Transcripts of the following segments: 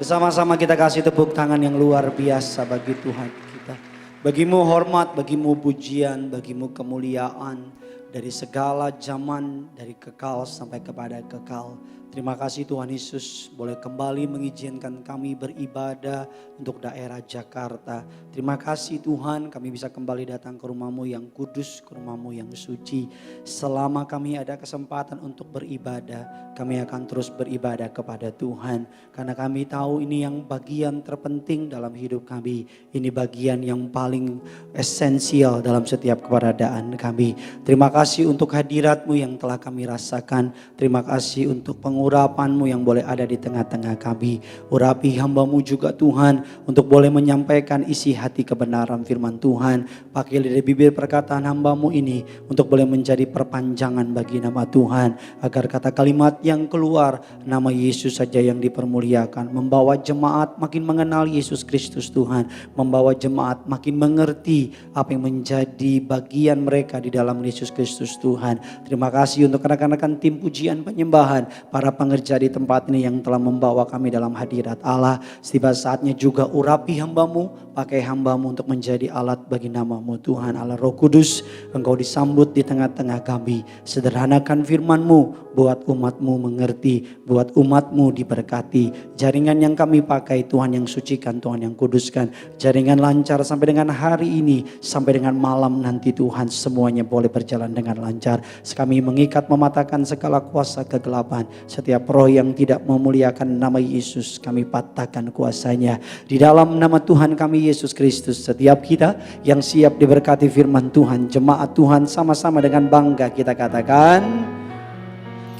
Bersama-sama kita kasih tepuk tangan yang luar biasa bagi Tuhan kita. Bagimu hormat, bagimu pujian, bagimu kemuliaan. Dari segala zaman, dari kekal sampai kepada kekal. Terima kasih Tuhan Yesus boleh kembali mengizinkan kami beribadah untuk daerah Jakarta. Terima kasih Tuhan kami bisa kembali datang ke rumah-Mu yang kudus, ke rumah-Mu yang suci. Selama kami ada kesempatan untuk beribadah, kami akan terus beribadah kepada Tuhan. Karena kami tahu ini yang bagian terpenting dalam hidup kami. Ini bagian yang paling esensial dalam setiap keberadaan kami. Terima kasih untuk hadirat-Mu yang telah kami rasakan. Terima kasih untuk pengurapan-Mu yang boleh ada di tengah-tengah kami. Urapi hamba-Mu juga Tuhan untuk boleh menyampaikan isi hati kebenaran firman Tuhan. Pakai dari bibir perkataan hamba-Mu ini untuk boleh menjadi perpanjangan bagi nama Tuhan. Agar kata kalimat yang keluar nama Yesus saja yang dipermuliakan. Membawa jemaat makin mengenal Yesus Kristus Tuhan. Membawa jemaat makin mengerti apa yang menjadi bagian mereka di dalam Yesus Kristus Tuhan. Terima kasih untuk rekan-rekan tim pujian penyembahan. Para pengerja di tempat ini yang telah membawa kami dalam hadirat Allah. Setiba saatnya juga urapi hamba-Mu, pakai hamba-Mu untuk menjadi alat bagi nama-Mu Tuhan Allah Roh Kudus. Engkau disambut di tengah-tengah kami. Sederhanakan firman-Mu, buat umat-Mu mengerti, buat umat-Mu diberkati. Jaringan yang kami pakai Tuhan yang sucikan, Tuhan yang kuduskan. Jaringan lancar sampai dengan hari ini, sampai dengan malam nanti Tuhan semuanya boleh berjalan dengan lancar. Kami mengikat mematahkan segala kuasa kegelapan. Setiap roh yang tidak memuliakan nama Yesus kami patahkan kuasanya. Di dalam nama Tuhan kami Yesus Kristus, setiap kita yang siap diberkati firman Tuhan, jemaat Tuhan sama-sama dengan bangga kita katakan.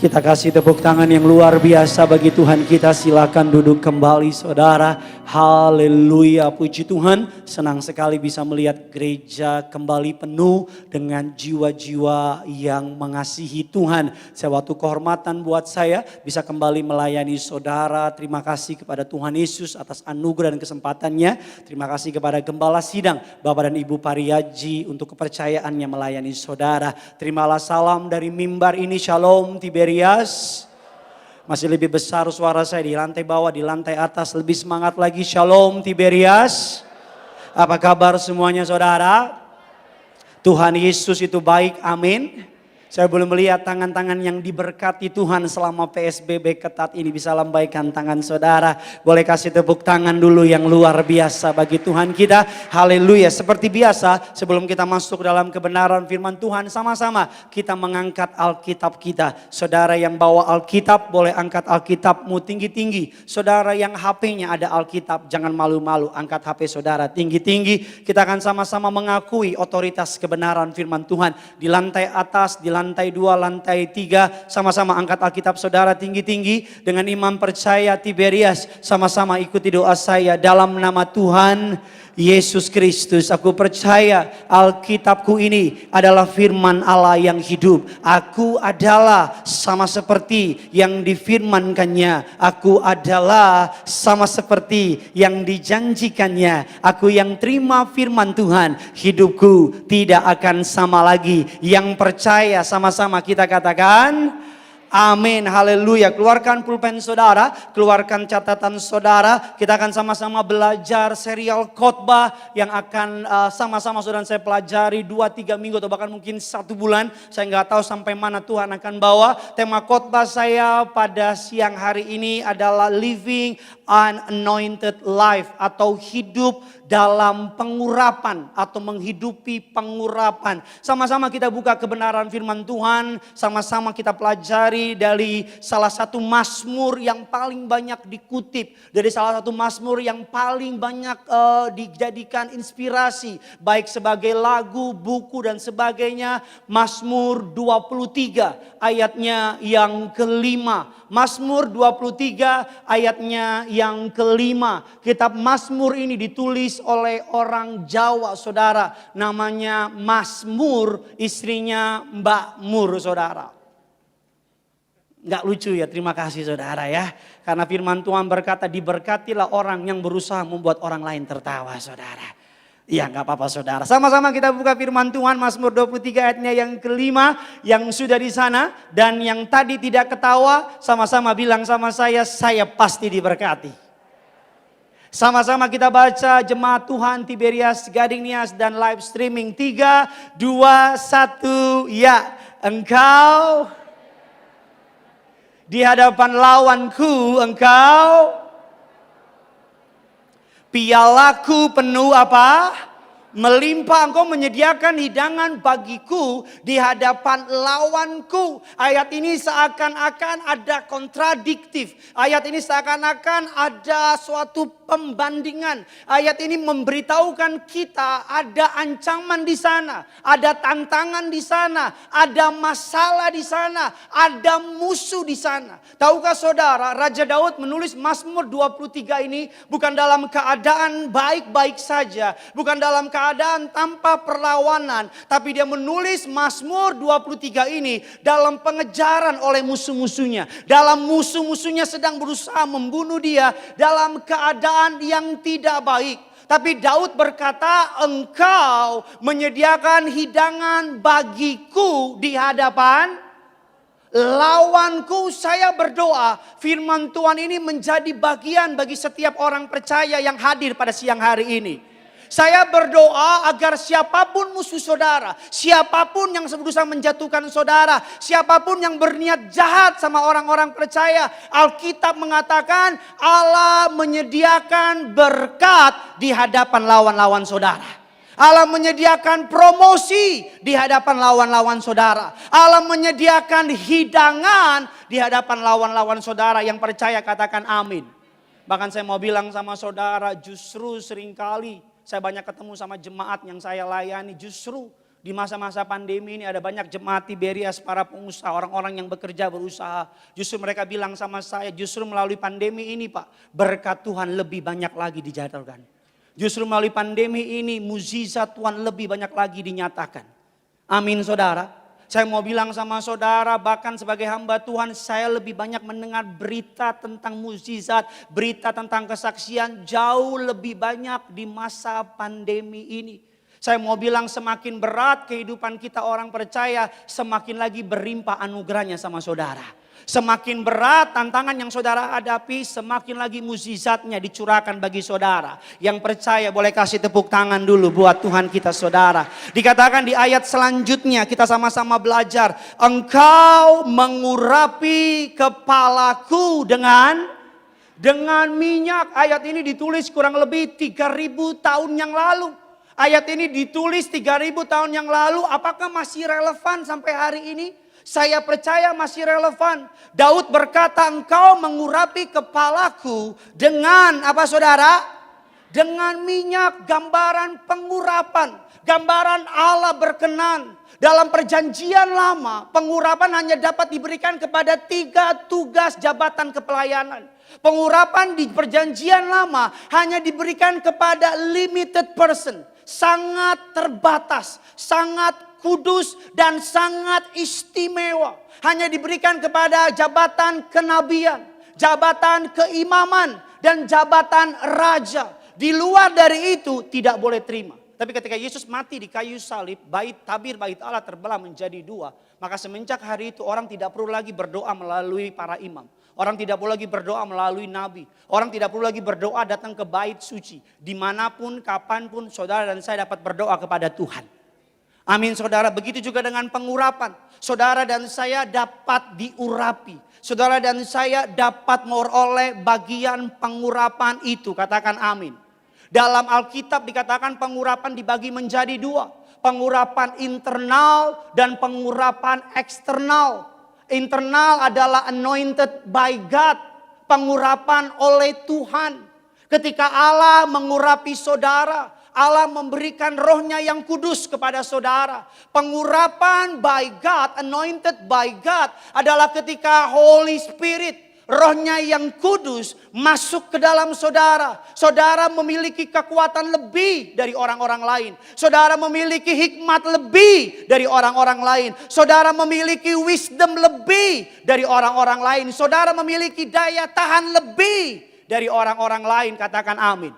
Kita kasih tepuk tangan yang luar biasa bagi Tuhan kita. Silakan duduk kembali saudara. Haleluya, puji Tuhan. Senang sekali bisa melihat gereja kembali penuh dengan jiwa-jiwa yang mengasihi Tuhan. Suatu kehormatan buat saya bisa kembali melayani saudara. Terima kasih kepada Tuhan Yesus atas anugerah dan kesempatannya. Terima kasih kepada Gembala Sidang, Bapak dan Ibu Pariyaji untuk kepercayaannya melayani saudara. Terimalah salam dari mimbar ini. Shalom Tiberias. Masih lebih besar suara saya di lantai bawah, di lantai atas lebih semangat lagi. Shalom Tiberias. Apa kabar semuanya saudara? Tuhan Yesus itu baik, amin. Saya boleh melihat tangan-tangan yang diberkati Tuhan selama PSBB ketat ini. Bisa lambaikan tangan saudara. Boleh kasih tepuk tangan dulu yang luar biasa bagi Tuhan kita. Haleluya. Seperti biasa sebelum kita masuk dalam kebenaran firman Tuhan. Sama-sama kita mengangkat Alkitab kita. Saudara yang bawa Alkitab boleh angkat Alkitabmu tinggi-tinggi. Saudara yang HP-nya ada Alkitab jangan malu-malu. Angkat HP saudara tinggi-tinggi. Kita akan sama-sama mengakui otoritas kebenaran firman Tuhan. Di lantai atas, di lantai 2, lantai 3, sama-sama angkat Alkitab saudara tinggi-tinggi. Dengan iman percaya Tiberias, sama-sama ikuti doa saya. Dalam nama Tuhan Yesus Kristus, aku percaya Alkitabku ini adalah firman Allah yang hidup. Aku adalah sama seperti yang difirmankannya. Aku adalah sama seperti yang dijanjikannya. Aku yang terima firman Tuhan, hidupku tidak akan sama lagi. Yang percaya sama-sama kita katakan amin, haleluya. Keluarkan pulpen saudara, keluarkan catatan saudara. Kita akan sama-sama belajar serial khotbah yang akan sama-sama saudara saya pelajari 2-3 minggu atau bahkan mungkin 1 bulan. Saya nggak tahu sampai mana Tuhan akan bawa. Tema khotbah saya pada siang hari ini adalah Living an Anointed Life atau hidup dalam pengurapan atau menghidupi pengurapan. Sama-sama kita buka kebenaran firman Tuhan, sama-sama kita pelajari dari salah satu mazmur yang paling banyak dikutip, dari salah satu mazmur yang paling banyak dijadikan inspirasi baik sebagai lagu, buku dan sebagainya. Mazmur 23 ayatnya yang kelima. Mazmur 23 ayatnya yang kelima. Kitab Mazmur ini ditulis oleh orang Jawa saudara. Namanya Mazmur, istrinya Mbak Mur saudara. Gak lucu ya, terima kasih saudara ya. Karena firman Tuhan berkata diberkatilah orang yang berusaha membuat orang lain tertawa saudara. Iya gak apa-apa saudara. Sama-sama kita buka firman Tuhan Mazmur 23 ayatnya yang kelima. Yang sudah di sana dan yang tadi tidak ketawa. Sama-sama bilang sama saya pasti diberkati. Sama-sama kita baca Jemaat Tuhan Tiberias Gading Nias dan live streaming. 3, 2, 1, ya. Engkau di hadapan lawanku, engkau pialaku penuh apa? Melimpah, engkau menyediakan hidangan bagiku di hadapan lawanku. Ayat ini seakan-akan ada kontradiktif. Ayat ini seakan-akan ada suatu pembandingan. Ayat ini memberitahukan kita ada ancaman di sana, ada tantangan di sana, ada masalah di sana, ada musuh di sana. Tahukah saudara, Raja Daud menulis Mazmur 23 ini bukan dalam keadaan baik-baik saja, bukan dalam keadaan tanpa perlawanan, tapi dia menulis Mazmur 23 ini dalam pengejaran oleh musuh-musuhnya. Dalam musuh-musuhnya sedang berusaha membunuh dia dalam keadaan yang tidak baik. Tapi Daud berkata, engkau menyediakan hidangan bagiku di hadapan lawanku. Saya berdoa firman Tuhan ini menjadi bagian bagi setiap orang percaya yang hadir pada siang hari ini. Saya berdoa agar siapapun musuh saudara, siapapun yang berusaha menjatuhkan saudara, siapapun yang berniat jahat sama orang-orang percaya, Alkitab mengatakan Allah menyediakan berkat di hadapan lawan-lawan saudara. Allah menyediakan promosi di hadapan lawan-lawan saudara. Allah menyediakan hidangan di hadapan lawan-lawan saudara. Yang percaya katakan amin. Bahkan saya mau bilang sama saudara, justru seringkali saya banyak ketemu sama jemaat yang saya layani. Justru di masa-masa pandemi ini ada banyak jemaat Tiberias, para pengusaha, orang-orang yang bekerja berusaha. Justru mereka bilang sama saya, justru melalui pandemi ini Pak, berkat Tuhan lebih banyak lagi dijatuhkan. Justru melalui pandemi ini mukjizat Tuhan lebih banyak lagi dinyatakan. Amin saudara. Saya mau bilang sama saudara, bahkan sebagai hamba Tuhan, saya lebih banyak mendengar berita tentang mukjizat, berita tentang kesaksian jauh lebih banyak di masa pandemi ini. Saya mau bilang semakin berat kehidupan kita orang percaya, semakin lagi berlimpah anugerahnya sama saudara. Semakin berat tantangan yang saudara hadapi, semakin lagi mukjizatnya dicurahkan bagi saudara. Yang percaya boleh kasih tepuk tangan dulu buat Tuhan kita saudara. Dikatakan di ayat selanjutnya, kita sama-sama belajar. Engkau mengurapi kepalaku dengan minyak. Ayat ini ditulis kurang lebih 3000 tahun yang lalu. Ayat ini ditulis 3000 tahun yang lalu. Apakah masih relevan sampai hari ini? Saya percaya masih relevan. Daud berkata, engkau mengurapi kepalaku dengan apa saudara? Dengan minyak, gambaran pengurapan. Gambaran Allah berkenan. Dalam perjanjian lama, pengurapan hanya dapat diberikan kepada 3 tugas jabatan kepelayanan. Pengurapan di perjanjian lama hanya diberikan kepada limited person. Sangat terbatas, sangat kudus dan sangat istimewa. Hanya diberikan kepada jabatan kenabian, jabatan keimaman, dan jabatan raja. Di luar dari itu tidak boleh terima. Tapi ketika Yesus mati di kayu salib, tabir bait Allah terbelah menjadi 2. Maka semenjak hari itu orang tidak perlu lagi berdoa melalui para imam. Orang tidak perlu lagi berdoa melalui nabi. Orang tidak perlu lagi berdoa datang ke bait suci. Dimanapun, kapanpun saudara dan saya dapat berdoa kepada Tuhan. Amin saudara, begitu juga dengan pengurapan. Saudara dan saya dapat diurapi. Saudara dan saya dapat memperoleh bagian pengurapan itu. Katakan amin. Dalam Alkitab dikatakan pengurapan dibagi menjadi 2. Pengurapan internal dan pengurapan eksternal. Internal adalah anointed by God. Pengurapan oleh Tuhan. Ketika Allah mengurapi saudara, Allah memberikan rohnya yang kudus kepada saudara. Pengurapan by God, anointed by God adalah ketika Holy Spirit, rohnya yang kudus masuk ke dalam saudara. Saudara memiliki kekuatan lebih dari orang-orang lain. Saudara memiliki hikmat lebih dari orang-orang lain. Saudara memiliki wisdom lebih dari orang-orang lain. Saudara memiliki daya tahan lebih dari orang-orang lain. Katakan amin.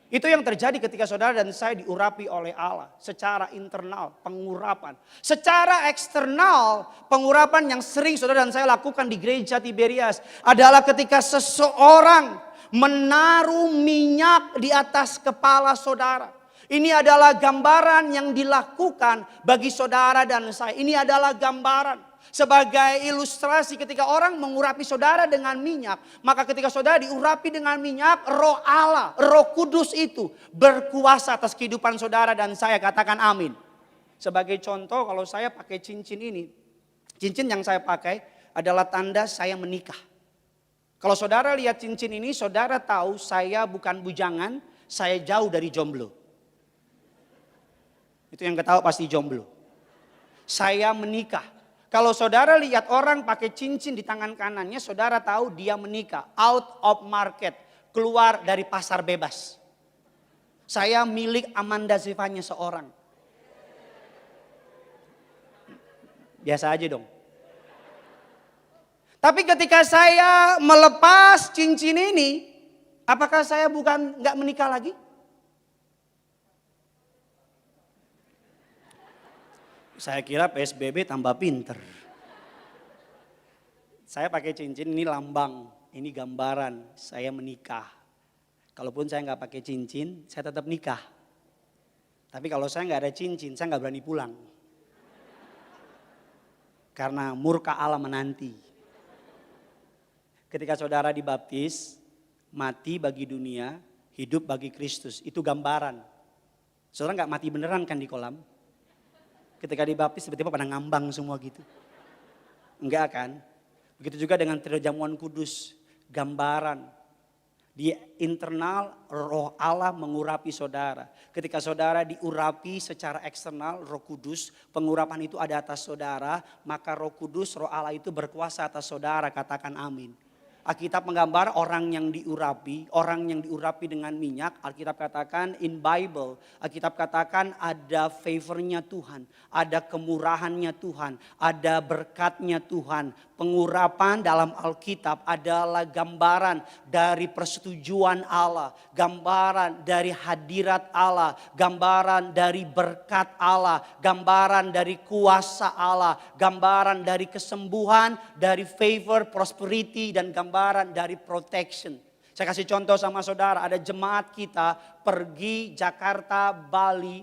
Itu yang terjadi ketika saudara dan saya diurapi oleh Allah. Secara internal, pengurapan. Secara eksternal, pengurapan yang sering saudara dan saya lakukan di gereja Tiberias adalah ketika seseorang menaruh minyak di atas kepala saudara. Ini adalah gambaran yang dilakukan bagi saudara dan saya. Ini adalah gambaran sebagai ilustrasi ketika orang mengurapi saudara dengan minyak. Maka ketika saudara diurapi dengan minyak, Roh Allah, Roh Kudus itu berkuasa atas kehidupan saudara dan saya. Katakan amin. Sebagai contoh, kalau saya pakai cincin ini, cincin yang saya pakai adalah tanda saya menikah. Kalau saudara lihat cincin ini, saudara tahu saya bukan bujangan, saya jauh dari jomblo. Itu yang ketawa pasti jomblo. Saya menikah. Kalau saudara lihat orang pakai cincin di tangan kanannya, saudara tahu dia menikah. Out of market, keluar dari pasar bebas. Saya milik Amanda Zevanya seorang. Biasa aja dong. Tapi ketika saya melepas cincin ini, apakah saya bukan nggak menikah lagi? Saya kira PSBB tambah pinter. Saya pakai cincin, ini lambang, ini gambaran saya menikah. Kalaupun saya nggak pakai cincin, saya tetap nikah. Tapi kalau saya nggak ada cincin, saya nggak berani pulang. Karena murka Allah menanti. Ketika saudara dibaptis, mati bagi dunia, hidup bagi Kristus. Itu gambaran. Saudara nggak mati beneran kan di kolam? Ketika dibaptis tiba-tiba pada ngambang semua gitu. Enggak kan? Begitu juga dengan jamuan kudus. Gambaran. Di internal Roh Allah mengurapi saudara. Ketika saudara diurapi secara eksternal Roh Kudus. Pengurapan itu ada atas saudara. Maka Roh Kudus, Roh Allah itu berkuasa atas saudara. Katakan amin. Alkitab menggambar orang yang diurapi dengan minyak. Alkitab katakan in Bible, Alkitab katakan ada favornya Tuhan, ada kemurahannya Tuhan, ada berkatnya Tuhan. Pengurapan dalam Alkitab adalah gambaran dari persetujuan Allah, gambaran dari hadirat Allah, gambaran dari berkat Allah, gambaran dari kuasa Allah, gambaran dari kesembuhan, dari favor, prosperity, dan gambaran dari protection. Saya kasih contoh sama saudara, ada jemaat kita pergi Jakarta, Bali,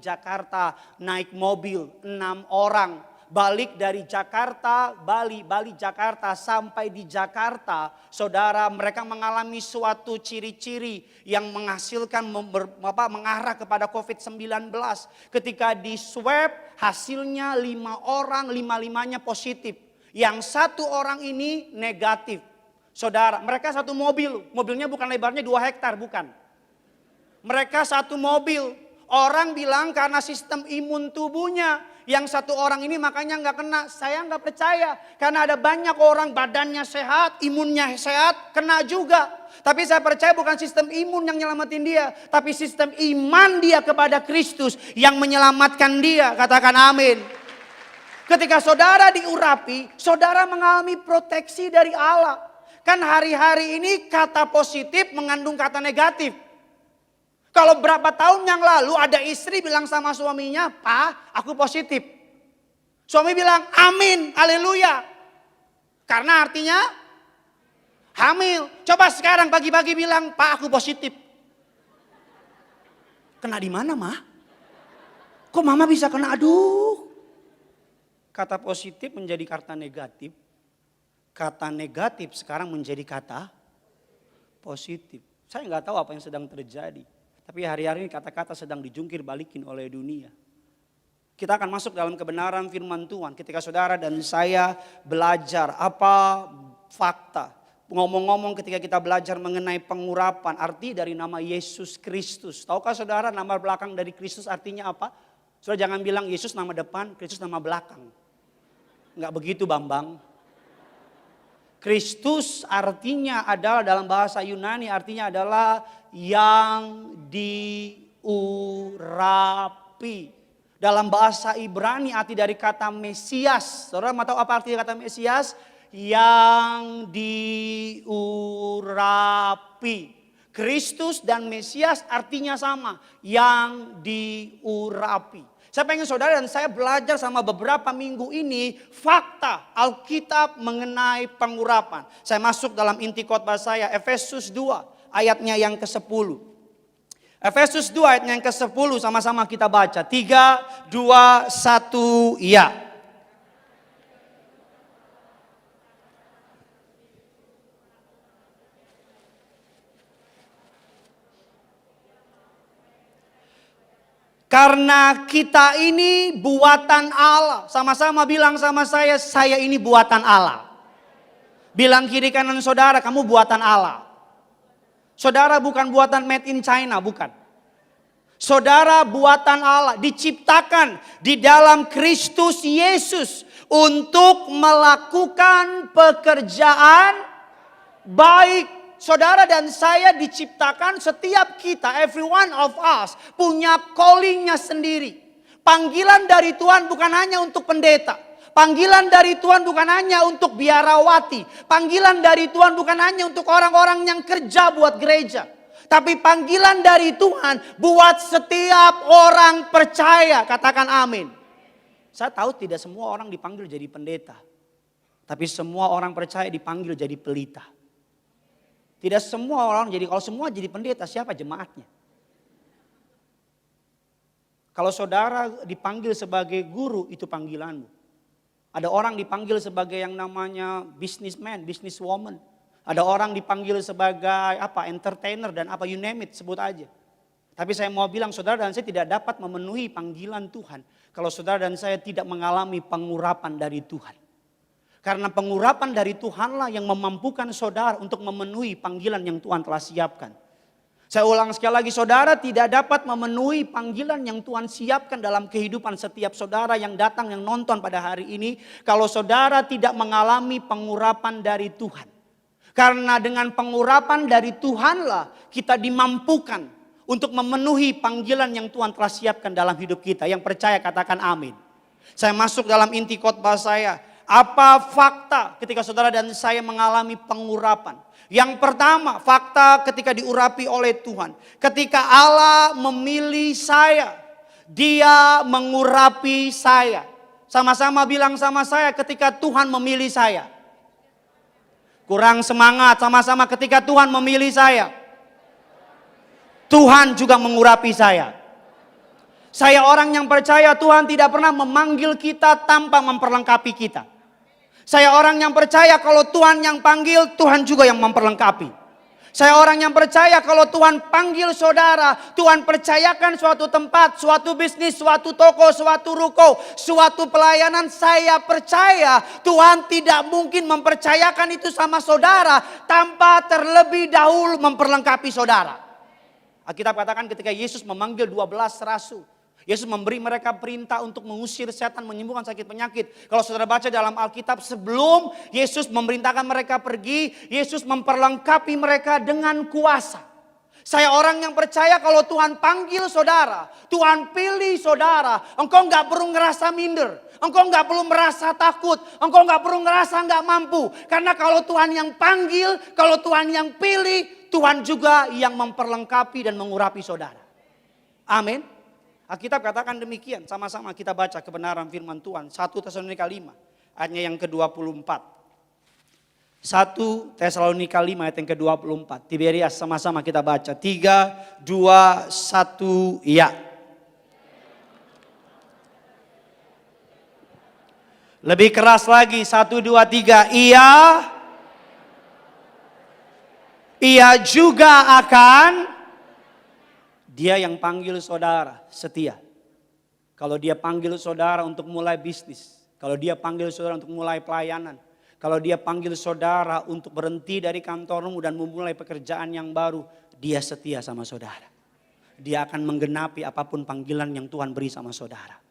Jakarta, naik mobil 6 orang. Balik dari Jakarta, Bali, Jakarta, sampai di Jakarta, saudara, mereka mengalami suatu ciri-ciri yang menghasilkan mengarah kepada COVID-19. Ketika di swab, hasilnya 5 orang, 5-5-nya positif. Yang 1 orang ini negatif. Saudara, mereka satu mobil, mobilnya bukan lebarnya 2 hektar, bukan. Mereka satu mobil. Orang bilang karena sistem imun tubuhnya. Yang 1 orang ini makanya nggak kena. Saya nggak percaya. Karena ada banyak orang badannya sehat, imunnya sehat, kena juga. Tapi saya percaya bukan sistem imun yang nyelamatin dia. Tapi sistem iman dia kepada Kristus yang menyelamatkan dia. Katakan amin. Ketika saudara diurapi, saudara mengalami proteksi dari Allah. Kan hari-hari ini kata positif mengandung kata negatif. Kalau berapa tahun yang lalu ada istri bilang sama suaminya, "Pak, aku positif." Suami bilang, "Amin, haleluya." Karena artinya hamil. Coba sekarang pagi-pagi bilang, "Pak, aku positif." Kena di mana, Ma? Kok Mama bisa kena? Aduh. Kata positif menjadi kata negatif. Kata negatif sekarang menjadi kata positif. Saya nggak tahu apa yang sedang terjadi. Tapi hari-hari ini kata-kata sedang dijungkir balikin oleh dunia. Kita akan masuk dalam kebenaran firman Tuhan. Ketika saudara dan saya belajar apa fakta. Ngomong-ngomong ketika kita belajar mengenai pengurapan. Arti dari nama Yesus Kristus. Tahukah saudara nama belakang dari Kristus artinya apa? Saudara jangan bilang Yesus nama depan, Kristus nama belakang. Enggak begitu Bambang. Kristus artinya adalah dalam bahasa Yunani artinya adalah yang diurapi. Dalam bahasa Ibrani arti dari kata Mesias. Saudara mau tahu apa arti kata Mesias? Yang diurapi. Kristus dan Mesias artinya sama. Yang diurapi. Saya pengen saudara dan saya belajar sama beberapa minggu ini fakta Alkitab mengenai pengurapan. Saya masuk dalam inti khotbah saya, Efesus 2 ayatnya yang ke-10. Efesus 2 ayatnya yang ke-10 sama-sama kita baca. 3, 2, 1, ya. Karena kita ini buatan Allah. Sama-sama bilang sama saya ini buatan Allah. Bilang kiri kanan saudara, kamu buatan Allah. Saudara bukan buatan made in China, bukan. Saudara buatan Allah, diciptakan di dalam Kristus Yesus untuk melakukan pekerjaan baik. Saudara dan saya diciptakan, setiap kita, every one of us punya callingnya sendiri. Panggilan dari Tuhan bukan hanya untuk pendeta. Panggilan dari Tuhan bukan hanya untuk biarawati. Panggilan dari Tuhan bukan hanya untuk orang-orang yang kerja buat gereja. Tapi panggilan dari Tuhan buat setiap orang percaya. Katakan amin. Saya tahu tidak semua orang dipanggil jadi pendeta. Tapi semua orang percaya dipanggil jadi pelita. Tidak semua orang jadi, kalau semua jadi pendeta, siapa jemaatnya? Kalau saudara dipanggil sebagai guru, itu panggilanmu. Ada orang dipanggil sebagai yang namanya businessman, businesswoman. Ada orang dipanggil sebagai entertainer dan you name it, sebut aja. Tapi saya mau bilang saudara dan saya tidak dapat memenuhi panggilan Tuhan kalau saudara dan saya tidak mengalami pengurapan dari Tuhan. Karena pengurapan dari Tuhanlah yang memampukan saudara untuk memenuhi panggilan yang Tuhan telah siapkan. Saya ulang sekali lagi, saudara tidak dapat memenuhi panggilan yang Tuhan siapkan dalam kehidupan setiap saudara yang datang, yang nonton pada hari ini. Kalau saudara tidak mengalami pengurapan dari Tuhan. Karena dengan pengurapan dari Tuhanlah kita dimampukan untuk memenuhi panggilan yang Tuhan telah siapkan dalam hidup kita. Yang percaya katakan amin. Saya masuk dalam inti khotbah saya. Apa fakta ketika saudara dan saya mengalami pengurapan? Yang pertama, fakta ketika diurapi oleh Tuhan. Ketika Allah memilih saya, Dia mengurapi saya. Sama-sama bilang sama saya, ketika Tuhan memilih saya. Kurang semangat, sama-sama ketika Tuhan memilih saya. Tuhan juga mengurapi saya. Saya orang yang percaya Tuhan tidak pernah memanggil kita tanpa memperlengkapi kita. Saya orang yang percaya kalau Tuhan yang panggil, Tuhan juga yang memperlengkapi. Saya orang yang percaya kalau Tuhan panggil saudara, Tuhan percayakan suatu tempat, suatu bisnis, suatu toko, suatu ruko, suatu pelayanan. Saya percaya Tuhan tidak mungkin mempercayakan itu sama saudara tanpa terlebih dahulu memperlengkapi saudara. Alkitab katakan ketika Yesus memanggil 12 rasul. Yesus memberi mereka perintah untuk mengusir setan, menyembuhkan sakit penyakit. Kalau saudara baca dalam Alkitab, sebelum Yesus memerintahkan mereka pergi, Yesus memperlengkapi mereka dengan kuasa. Saya orang yang percaya kalau Tuhan panggil saudara, Tuhan pilih saudara, engkau gak perlu ngerasa minder. Engkau gak perlu merasa takut, engkau gak perlu ngerasa gak mampu. Karena kalau Tuhan yang panggil, kalau Tuhan yang pilih, Tuhan juga yang memperlengkapi dan mengurapi saudara. Amin. Alkitab katakan demikian, sama-sama kita baca kebenaran firman Tuhan. 1 Tesalonika 5 ayatnya yang ke-24. 1 Tesalonika 5 ayat yang ke-24. Tiberias, sama-sama kita baca. 3, 2, 1, ya. Lebih keras lagi, 1, 2, 3, iya. Ia juga akan. Dia yang panggil saudara setia. Kalau dia panggil saudara untuk mulai bisnis. Kalau dia panggil saudara untuk mulai pelayanan. Kalau dia panggil saudara untuk berhenti dari kantormu dan memulai pekerjaan yang baru. Dia setia sama saudara. Dia akan menggenapi apapun panggilan yang Tuhan beri sama saudara.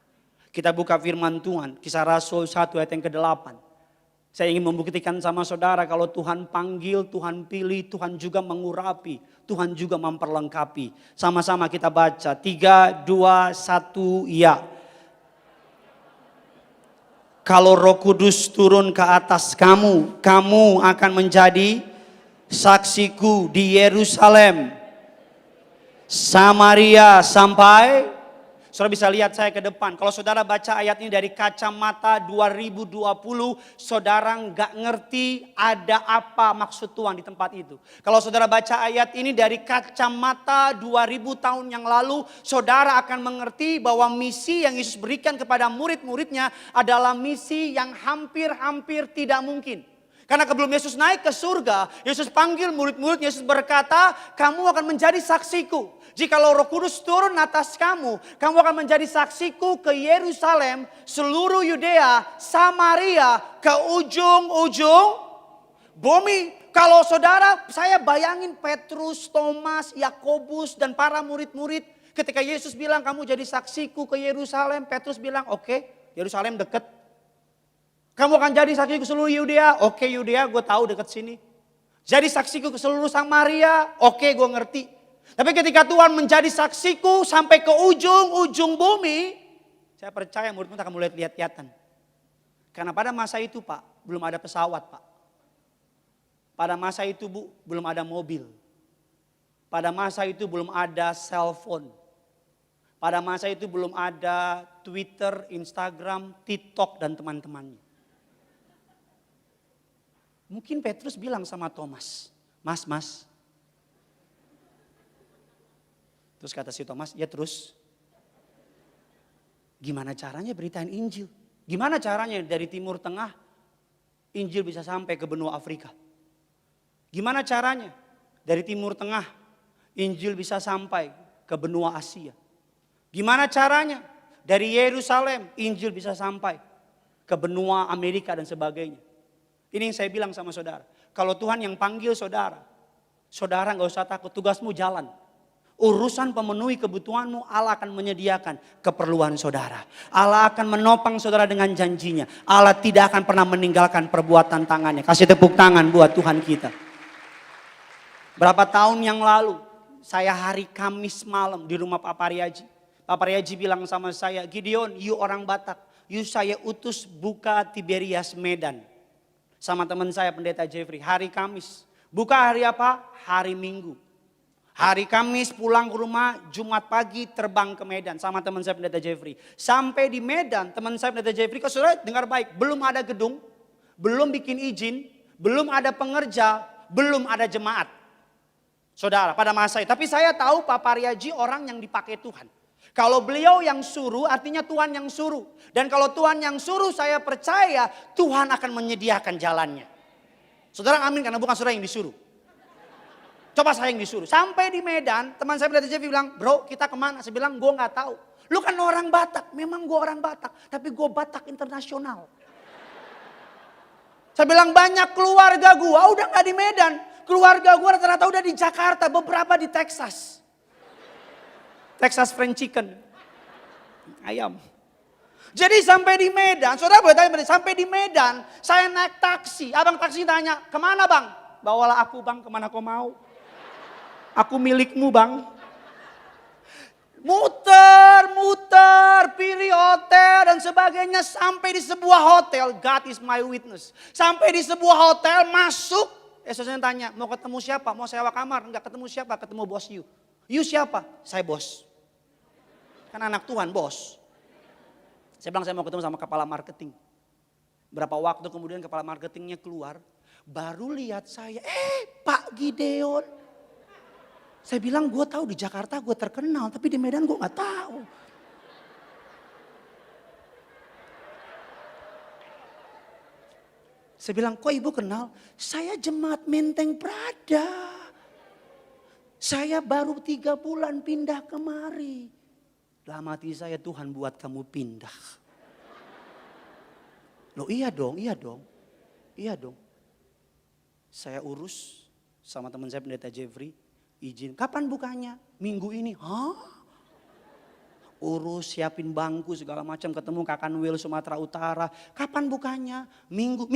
Kita buka firman Tuhan. Kisah Rasul 1 ayat yang ke-8. Saya ingin membuktikan sama saudara kalau Tuhan panggil, Tuhan pilih, Tuhan juga mengurapi, Tuhan juga memperlengkapi. Sama-sama kita baca, 3, 2, 1, ya. Kalau Roh Kudus turun ke atas kamu, kamu akan menjadi saksiku di Yerusalem, Samaria sampai Saudara bisa lihat saya ke depan. Kalau saudara baca ayat ini dari kacamata 2020, saudara nggak ngerti ada apa maksud Tuhan di tempat itu. Kalau saudara baca ayat ini dari kacamata 2000 tahun yang lalu, saudara akan mengerti bahwa misi yang Yesus berikan kepada murid-muridnya adalah misi yang hampir-hampir tidak mungkin. Karena sebelum Yesus naik ke surga, Yesus panggil murid-murid, Yesus berkata, kamu akan menjadi saksiku. Jikalau Roh Kudus turun atas kamu, kamu akan menjadi saksiku ke Yerusalem, seluruh Yudea, Samaria, ke ujung-ujung bumi. Kalau saudara, saya bayangin Petrus, Thomas, Yakobus, dan para murid-murid. Ketika Yesus bilang kamu jadi saksiku ke Yerusalem, Petrus bilang oke, Yerusalem deket. Kamu akan jadi saksiku ke seluruh Yudea, oke Yudea gue tahu deket sini. Jadi saksiku ke seluruh Samaria, oke gue ngerti. Tapi ketika Tuhan menjadi saksiku sampai ke ujung-ujung bumi, saya percaya murid-murid akan mulai lihat-lihatan. Karena pada masa itu Pak, belum ada pesawat Pak. Pada masa itu Bu, belum ada mobil. Pada masa itu belum ada cellphone. Pada masa itu belum ada Twitter, Instagram, TikTok dan teman-temannya. Mungkin Petrus bilang sama Thomas, Mas. Terus kata si Thomas, ya terus. Gimana caranya beritain Injil? Gimana caranya dari Timur Tengah Injil bisa sampai ke benua Afrika? Gimana caranya dari Timur Tengah Injil bisa sampai ke benua Asia? Gimana caranya dari Yerusalem Injil bisa sampai ke benua Amerika dan sebagainya? Ini yang saya bilang sama saudara. Kalau Tuhan yang panggil saudara, saudara gak usah takut, tugasmu jalan. Urusan pemenuhi kebutuhanmu, Allah akan menyediakan keperluan saudara. Allah akan menopang saudara dengan janjinya. Allah tidak akan pernah meninggalkan perbuatan tangannya. Kasih tepuk tangan buat Tuhan kita. Berapa tahun yang lalu, saya hari Kamis malam di rumah Pak Pariaji. Pak Pariaji bilang sama saya, Gideon, you orang Batak, you saya utus buka Tiberias Medan. Sama teman saya pendeta Jeffrey, hari Kamis. Buka hari apa? Hari Minggu. Hari Kamis pulang ke rumah, Jumat pagi terbang ke Medan sama teman saya pendeta Jeffrey. Sampai di Medan, teman saya pendeta Jeffrey, kalau saudara dengar baik, belum ada gedung, belum bikin izin, belum ada pengerja, belum ada jemaat. Saudara, pada masa itu. Tapi saya tahu Pak Pariaji orang yang dipakai Tuhan. Kalau beliau yang suruh, artinya Tuhan yang suruh. Dan kalau Tuhan yang suruh, saya percaya Tuhan akan menyediakan jalannya. Saudara amin, karena bukan saudara yang disuruh. Coba saya yang disuruh. Sampai di Medan, teman saya pendeta Jeffrey bilang, bro kita kemana? Saya bilang, gue gak tahu. Lu kan orang Batak, memang gue orang Batak. Tapi gue Batak internasional. Saya bilang, banyak keluarga gue udah gak di Medan. Keluarga gue rata-rata udah di Jakarta, beberapa di Texas. Texas fried chicken. Ayam. Jadi sampai di Medan, saudara boleh tanya, sampai di Medan, saya naik taksi. Abang taksi tanya, kemana bang? Bawalah aku bang, kemana kau mau? Aku milikmu bang. Muter, pilih hotel dan sebagainya. Sampai di sebuah hotel, God is my witness. Sampai di sebuah hotel, masuk. Saya tanya, mau ketemu siapa? Mau sewa kamar? Enggak, ketemu siapa? Ketemu bos you. You siapa? Saya bos. Kan anak Tuhan bos. Saya bilang saya mau ketemu sama kepala marketing. Berapa waktu kemudian kepala marketingnya keluar. Baru lihat saya, Pak Gideon. Saya bilang gue tahu di Jakarta gue terkenal, tapi di Medan gue gak tahu. Saya bilang, kok ibu kenal? Saya jemaat Menteng Prada. Saya baru 3 bulan pindah kemari. Dalam hati saya, Tuhan buat kamu pindah. Loh iya dong. Saya urus sama teman saya pendeta Jeffrey. Izin, kapan bukanya? Minggu ini. Hah? Urus, siapin bangku segala macam, ketemu Kakanwil Sumatera Utara. Kapan bukanya? Minggu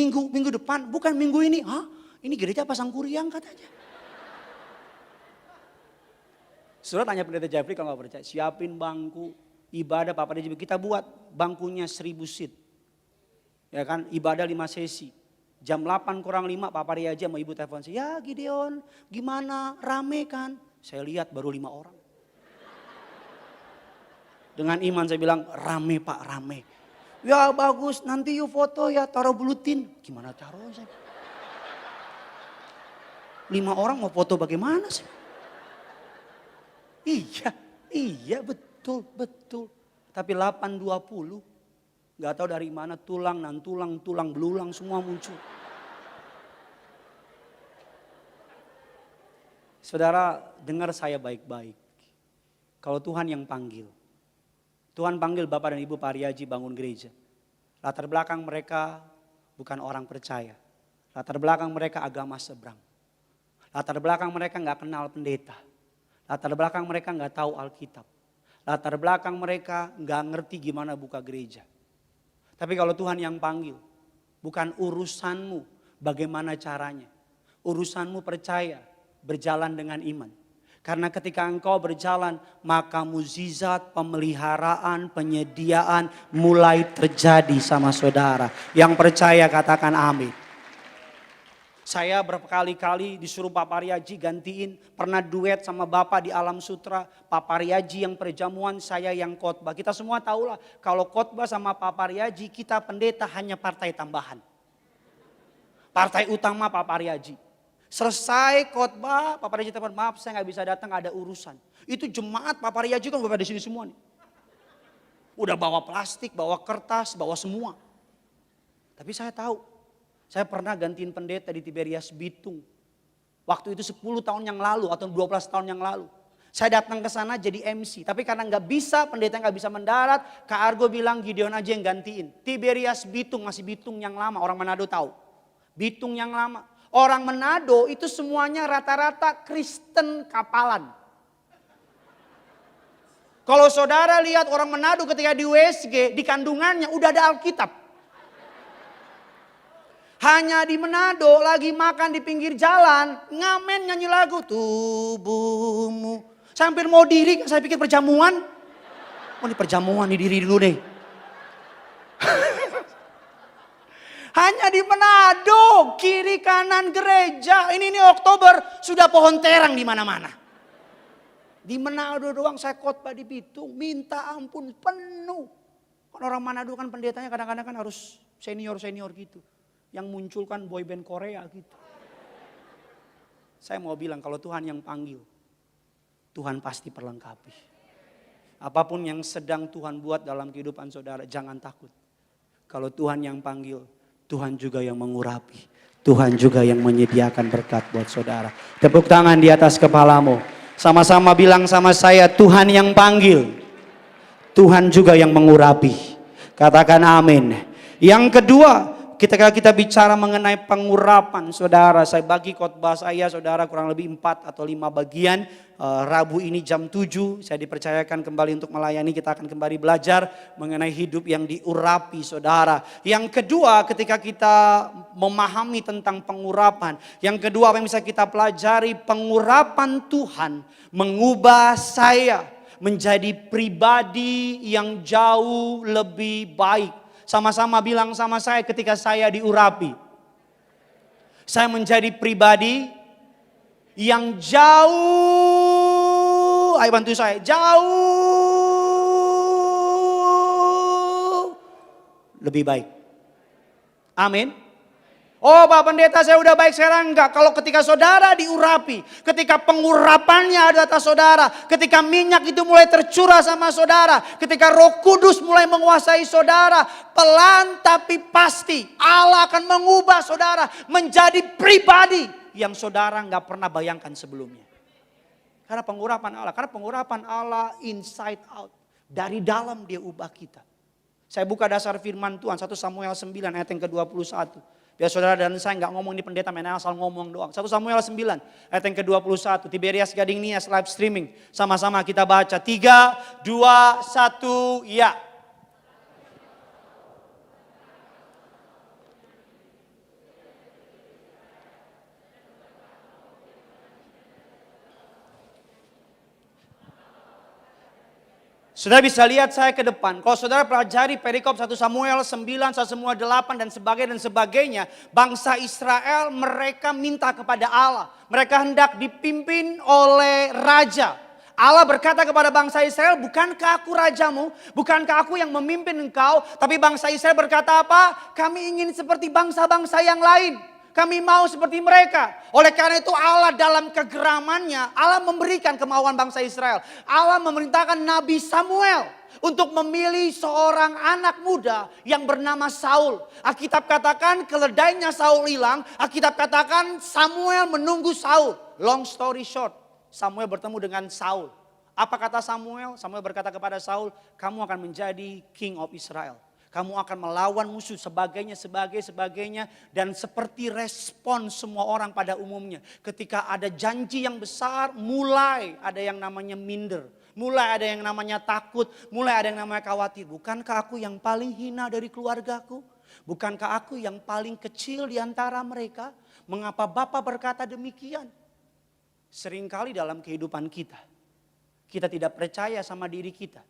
depan, bukan minggu ini. Hah? Ini gereja Pasangkuriang katanya. Saudara tanya pendeta Jeffrey kalau nggak percaya, siapin bangku, ibadah Papa Jeffrey. Kita buat bangkunya 1000 seat. Ya kan, ibadah 5 sesi. Jam 8 kurang 5 Pak Pariaji sama ibu telepon saya, ya Gideon gimana, rame kan? Saya lihat baru 5 orang. Dengan iman saya bilang, rame Pak, rame. Ya bagus, nanti yuk foto ya, taruh bulutin. Gimana taruhnya? 5 orang mau foto bagaimana sih? Iya betul. Tapi 820, gak tahu dari mana tulang belulang semua muncul. Saudara, dengar saya baik-baik. Kalau Tuhan yang panggil, Tuhan panggil Bapak dan Ibu Pariaji bangun gereja. Latar belakang mereka bukan orang percaya. Latar belakang mereka agama seberang. Latar belakang mereka gak kenal pendeta. Latar belakang mereka gak tahu Alkitab. Latar belakang mereka gak ngerti gimana buka gereja. Tapi kalau Tuhan yang panggil, bukan urusanmu bagaimana caranya. Urusanmu percaya, berjalan dengan iman. Karena ketika engkau berjalan, maka mukjizat, pemeliharaan, penyediaan mulai terjadi sama saudara. Yang percaya katakan amin. Saya berkali-kali disuruh Pak Pariaji gantiin, pernah duet sama Bapak di Alam Sutra. Pak Pariaji yang perjamuan, saya yang khotbah. Kita semua tahulah kalau khotbah sama Pak Pariaji, kita pendeta hanya partai tambahan. Partai utama Pak Pariaji. Selesai khotbah, Pak Pariaji telepon, maaf saya gak bisa datang, ada urusan. Itu jemaat Pak Pariaji kan udah di sini semua nih. Udah bawa plastik, bawa kertas, bawa semua. Tapi saya tahu. Saya pernah gantiin pendeta di Tiberias Bitung. Waktu itu 10 tahun yang lalu atau 12 tahun yang lalu. Saya datang ke sana jadi MC. Tapi karena nggak bisa, pendeta nggak bisa mendarat. Kak Argo bilang Gideon aja yang gantiin. Tiberias Bitung, masih Bitung yang lama. Orang Manado tahu. Bitung yang lama. Orang Manado itu semuanya rata-rata Kristen kapalan. Kalau saudara lihat orang Manado ketika di USG, di kandungannya udah ada Alkitab. Hanya di Manado lagi makan di pinggir jalan, ngamen nyanyi lagu tubuhmu. Sampai mau diri, saya pikir perjamuan. Oh ini perjamuan, nih diri dulu deh. Hanya di Manado, kiri kanan gereja. Ini Oktober, sudah pohon terang di mana-mana. Di Manado doang saya khotbah di Bitung, minta ampun penuh. Kan orang Manado kan pendetanya kadang-kadang kan harus senior-senior gitu. Yang munculkan boyband Korea gitu. Saya mau bilang kalau Tuhan yang panggil, Tuhan pasti perlengkapi. Apapun yang sedang Tuhan buat dalam kehidupan saudara, jangan takut. Kalau Tuhan yang panggil, Tuhan juga yang mengurapi. Tuhan juga yang menyediakan berkat buat saudara. Tepuk tangan di atas kepalamu. Sama-sama bilang sama saya, Tuhan yang panggil. Tuhan juga yang mengurapi. Katakan amin. Yang kedua, ketika kita bicara mengenai pengurapan, saudara, saya bagi khotbah saya, saudara, kurang lebih 4 atau 5 bagian. Rabu ini jam 7, saya dipercayakan kembali untuk melayani, kita akan kembali belajar mengenai hidup yang diurapi, saudara. Yang kedua, ketika kita memahami tentang pengurapan, yang kedua apa yang bisa kita pelajari, pengurapan Tuhan mengubah saya menjadi pribadi yang jauh lebih baik. Sama-sama bilang sama saya ketika saya diurapi. Saya menjadi pribadi yang jauh, ayo bantu saya, jauh lebih baik. Amin. Oh Pak Pendeta saya udah baik, sekarang enggak. Kalau ketika saudara diurapi, ketika pengurapannya ada atas saudara, ketika minyak itu mulai tercurah sama saudara, ketika Roh Kudus mulai menguasai saudara, pelan tapi pasti Allah akan mengubah saudara menjadi pribadi yang saudara enggak pernah bayangkan sebelumnya. Karena pengurapan Allah inside out, dari dalam dia ubah kita. Saya buka dasar firman Tuhan 1 Samuel 9 ayat yang ke-21. Biar saudara dan saya nggak ngomong ini pendeta, main asal ngomong doang. 1 Samuel 9 ayat yang ke-21. Tiberias Gading Nias live streaming. Sama-sama kita baca. 3, 2, 1, ya. Saudara bisa lihat saya ke depan. Kalau saudara pelajari perikop 1 Samuel 9, 1 Samuel 8 dan sebagainya. Bangsa Israel mereka minta kepada Allah. Mereka hendak dipimpin oleh raja. Allah berkata kepada bangsa Israel, bukankah aku rajamu? Bukankah aku yang memimpin engkau? Tapi bangsa Israel berkata apa? Kami ingin seperti bangsa-bangsa yang lain. Kami mau seperti mereka. Oleh karena itu Allah dalam kegeramannya, Allah memberikan kemauan bangsa Israel. Allah memerintahkan Nabi Samuel untuk memilih seorang anak muda yang bernama Saul. Alkitab katakan keledainya Saul hilang. Alkitab katakan Samuel menunggu Saul. Long story short, Samuel bertemu dengan Saul. Apa kata Samuel? Samuel berkata kepada Saul, kamu akan menjadi king of Israel. Kamu akan melawan musuh sebagainya. Dan seperti respon semua orang pada umumnya. Ketika ada janji yang besar, mulai ada yang namanya minder. Mulai ada yang namanya takut, mulai ada yang namanya khawatir. Bukankah aku yang paling hina dari keluargaku? Bukankah aku yang paling kecil di antara mereka? Mengapa Bapa berkata demikian? Seringkali dalam kehidupan kita tidak percaya sama diri kita.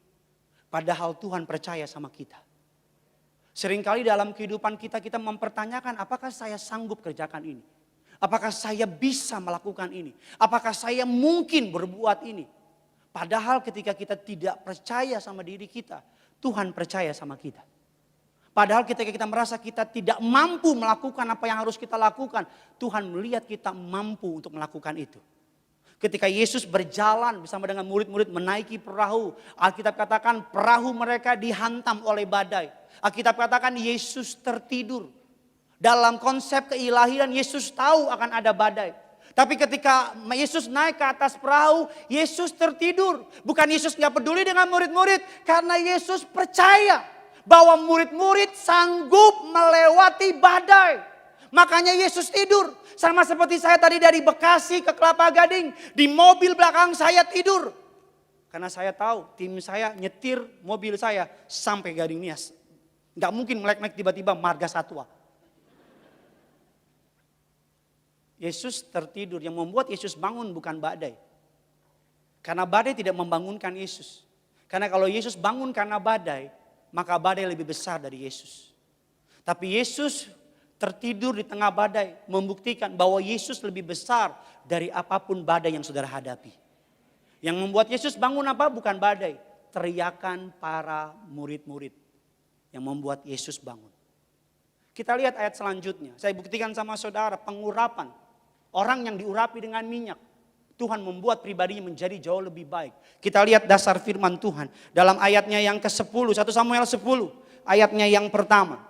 Padahal Tuhan percaya sama kita. Seringkali dalam kehidupan kita mempertanyakan, apakah saya sanggup kerjakan ini? Apakah saya bisa melakukan ini? Apakah saya mungkin berbuat ini? Padahal ketika kita tidak percaya sama diri kita, Tuhan percaya sama kita. Padahal ketika kita merasa kita tidak mampu melakukan apa yang harus kita lakukan, Tuhan melihat kita mampu untuk melakukan itu. Ketika Yesus berjalan bersama dengan murid-murid menaiki perahu, Alkitab katakan perahu mereka dihantam oleh badai. Alkitab katakan Yesus tertidur. Dalam konsep keilahian Yesus tahu akan ada badai. Tapi ketika Yesus naik ke atas perahu, Yesus tertidur. Bukan Yesus gak peduli dengan murid-murid, karena Yesus percaya bahwa murid-murid sanggup melewati badai. Makanya Yesus tidur. Sama seperti saya tadi dari Bekasi ke Kelapa Gading. Di mobil belakang saya tidur. Karena saya tahu tim saya nyetir mobil saya sampai Gading Nias. Gak mungkin melek-melek tiba-tiba Marga Satwa. Yesus tertidur. Yang membuat Yesus bangun bukan badai. Karena badai tidak membangunkan Yesus. Karena kalau Yesus bangun karena badai, maka badai lebih besar dari Yesus. Tapi Yesus tertidur di tengah badai membuktikan bahwa Yesus lebih besar dari apapun badai yang saudara hadapi. Yang membuat Yesus bangun apa? Bukan badai. Teriakan para murid-murid yang membuat Yesus bangun. Kita lihat ayat selanjutnya. Saya buktikan sama saudara pengurapan. Orang yang diurapi dengan minyak. Tuhan membuat pribadinya menjadi jauh lebih baik. Kita lihat dasar firman Tuhan. Dalam ayatnya yang ke-10. 1 Samuel 10. Ayatnya yang pertama.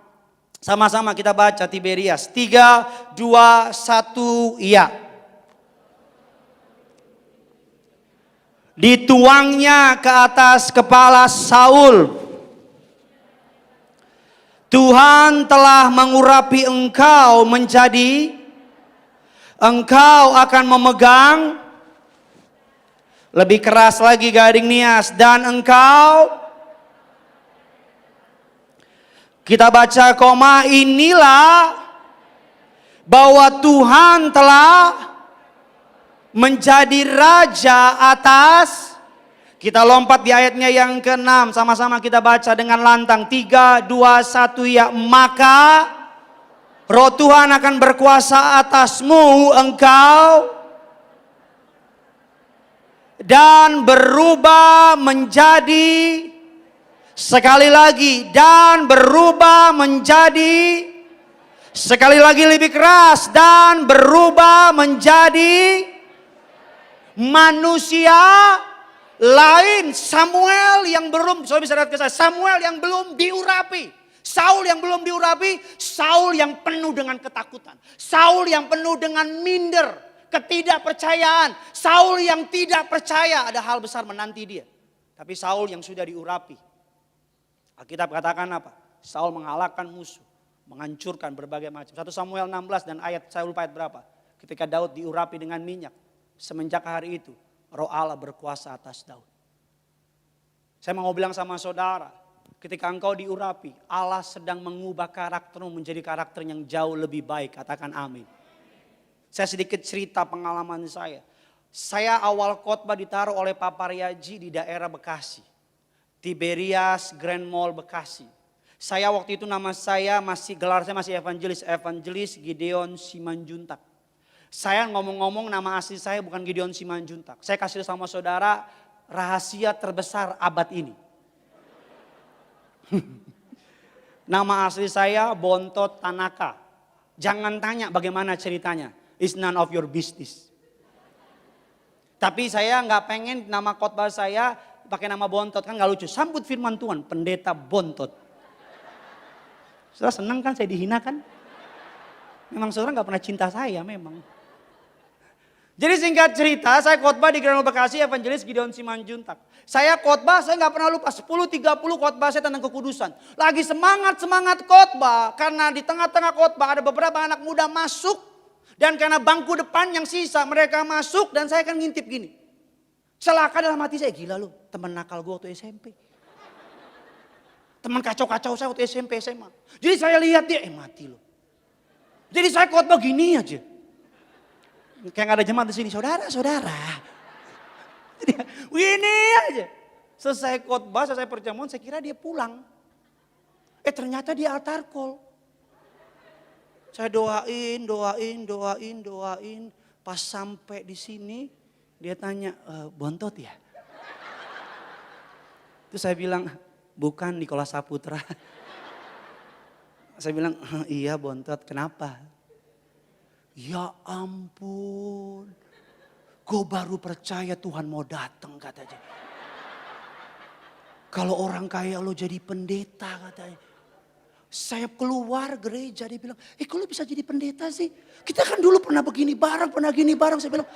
Sama-sama kita baca Tiberias. 3, 2, 1, iya. Dituangnya ke atas kepala Saul. Tuhan telah mengurapi engkau menjadi, engkau akan memegang, lebih keras lagi Gading Nias, dan engkau, kita baca koma, inilah bahwa Tuhan telah menjadi raja atas. Kita lompat di ayatnya yang ke-6. Sama-sama kita baca dengan lantang. 3, 2, 1 ya. Maka Roh Tuhan akan berkuasa atasmu engkau. Dan berubah menjadi, sekali lagi, dan berubah menjadi, sekali lagi lebih keras, dan berubah menjadi manusia lain. Samuel yang belum, saudara bisa lihat ke saya, Samuel yang belum diurapi. Saul yang belum diurapi, Saul yang penuh dengan ketakutan. Saul yang penuh dengan minder, ketidakpercayaan. Saul yang tidak percaya ada hal besar menanti dia. Tapi Saul yang sudah diurapi. Alkitab katakan apa? Saul mengalahkan musuh, menghancurkan berbagai macam. 1 Samuel 16 dan ayat, saya lupa ayat berapa. Ketika Daud diurapi dengan minyak. Semenjak hari itu, Roh Allah berkuasa atas Daud. Saya mau bilang sama saudara, ketika engkau diurapi, Allah sedang mengubah karaktermu menjadi karakter yang jauh lebih baik. Katakan amin. Saya sedikit cerita pengalaman saya. Saya awal khotbah ditaruh oleh Pak Paryaji di daerah Bekasi. Tiberias Grand Mall Bekasi. Saya waktu itu nama saya masih, gelar saya masih evangelis Gideon Simanjuntak. Saya ngomong-ngomong nama asli saya bukan Gideon Simanjuntak. Saya kasih sama saudara rahasia terbesar abad ini. Nama asli saya Bontot Tanaka. Jangan tanya bagaimana ceritanya. It's none of your business. Tapi saya nggak pengen nama khotbah saya pakai nama Bontot, kan nggak lucu. Sambut firman Tuhan, pendeta Bontot. Saudara senang kan saya dihina kan? Memang saudara nggak pernah cinta saya memang. Jadi singkat cerita, saya khotbah di Granul Bekasi, Evangelis Gideon Simanjuntak. Saya khotbah, saya nggak pernah lupa 10:30 khotbah saya tentang kekudusan. Lagi semangat khotbah, karena di tengah-tengah khotbah ada beberapa anak muda masuk. Dan karena bangku depan yang sisa, mereka masuk dan saya kan ngintip gini. Celaka dalam hati saya, gila lu, teman nakal gue waktu SMP. Teman kacau-kacau saya waktu SMP, SMA. Jadi saya lihat dia, mati lu. Jadi saya khotbah gini aja. Kayak gak ada jemaat di sini, saudara-saudara. Ini aja. Selesai khotbah, selesai perjamuan, saya kira dia pulang. Ternyata dia altar call. Saya doain. Pas sampai di sini, dia tanya, Bontot ya? Terus saya bilang, bukan Nikola Saputra. Saya bilang, iya Bontot, kenapa? Ya ampun, gue baru percaya Tuhan mau datang katanya. Kalau orang kaya lo jadi pendeta katanya. Saya keluar gereja, dia bilang, kok lo bisa jadi pendeta sih? Kita kan dulu pernah begini bareng. Saya bilang,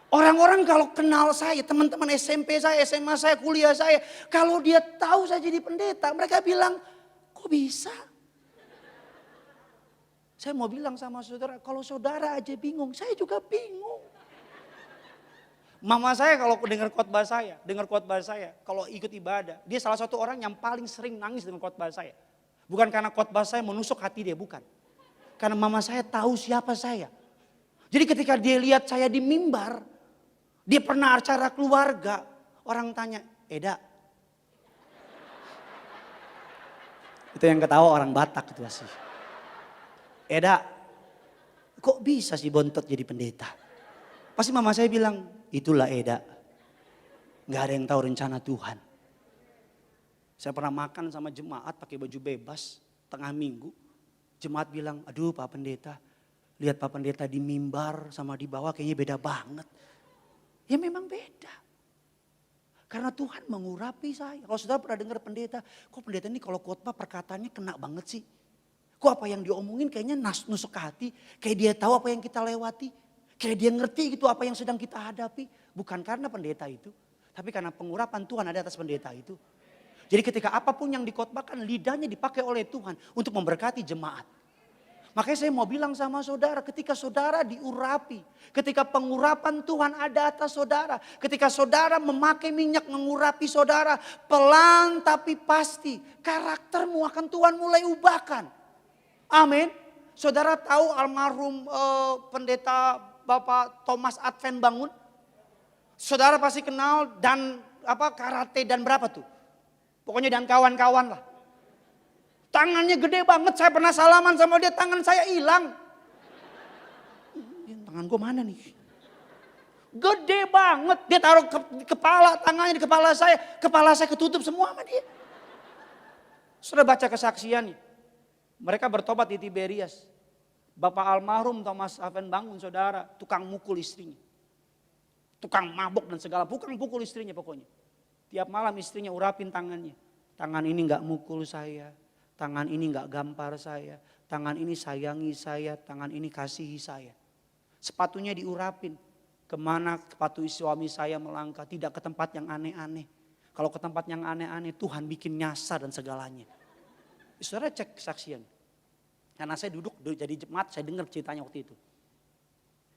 orang-orang kalau kenal saya, teman-teman SMP saya, SMA saya, kuliah saya. Kalau dia tahu saya jadi pendeta, mereka bilang, kok bisa? Saya mau bilang sama saudara, kalau saudara aja bingung, saya juga bingung. Mama saya kalau dengar khotbah saya, kalau ikut ibadah, dia salah satu orang yang paling sering nangis dengan khotbah saya. Bukan karena khotbah saya menusuk hati dia, bukan. Karena mama saya tahu siapa saya. Jadi ketika dia lihat saya di mimbar, dia pernah acara keluarga, orang tanya, Eda. Itu yang ketawa orang Batak itu asli. Eda, kok bisa sih Bontot jadi pendeta? Pasti mama saya bilang, itulah Eda. Gak ada yang tahu rencana Tuhan. Saya pernah makan sama jemaat pakai baju bebas, tengah minggu. Jemaat bilang, aduh Pak Pendeta, lihat Pak Pendeta di mimbar sama di bawah kayaknya beda banget. Ya memang beda. Karena Tuhan mengurapi saya. Kalau saudara pernah dengar pendeta, kok pendeta ini kalau khotbah perkataannya kena banget sih. Kok apa yang diomongin kayaknya nusuk ke hati. Kayak dia tahu apa yang kita lewati. Kayak dia ngerti gitu apa yang sedang kita hadapi. Bukan karena pendeta itu. Tapi karena pengurapan Tuhan ada atas pendeta itu. Jadi ketika apapun yang dikhotbahkan, lidahnya dipakai oleh Tuhan untuk memberkati jemaat. Makanya saya mau bilang sama saudara, ketika saudara diurapi. Ketika pengurapan Tuhan ada atas saudara. Ketika saudara memakai minyak mengurapi saudara. Pelan tapi pasti karaktermu akan Tuhan mulai ubahkan. Amin. Saudara tahu almarhum pendeta Bapak Thomas Advent Bangun? Saudara pasti kenal dan karate dan berapa tuh? Pokoknya dan kawan-kawan lah. Tangannya gede banget, saya pernah salaman sama dia, tangan saya hilang. Tangan gue mana nih? Gede banget, dia taruh kepala, tangannya di kepala saya ketutup semua sama dia. Sudah baca kesaksiannya. Mereka bertobat di Tiberias. Bapak almarhum Thomas Advent Bangun saudara, tukang mukul istrinya. Tukang mabuk dan segala, bukan pukul istrinya pokoknya. Tiap malam istrinya urapin tangannya. Tangan ini gak mukul saya, tangan ini gak gampar saya, tangan ini sayangi saya, tangan ini kasihi saya. Sepatunya diurapin. Kemana sepatu suami saya melangkah, tidak ke tempat yang aneh-aneh. Kalau ke tempat yang aneh-aneh Tuhan bikin nyasar dan segalanya. Saudara cek kesaksian. Karena saya duduk jadi jemaat, saya dengar ceritanya waktu itu.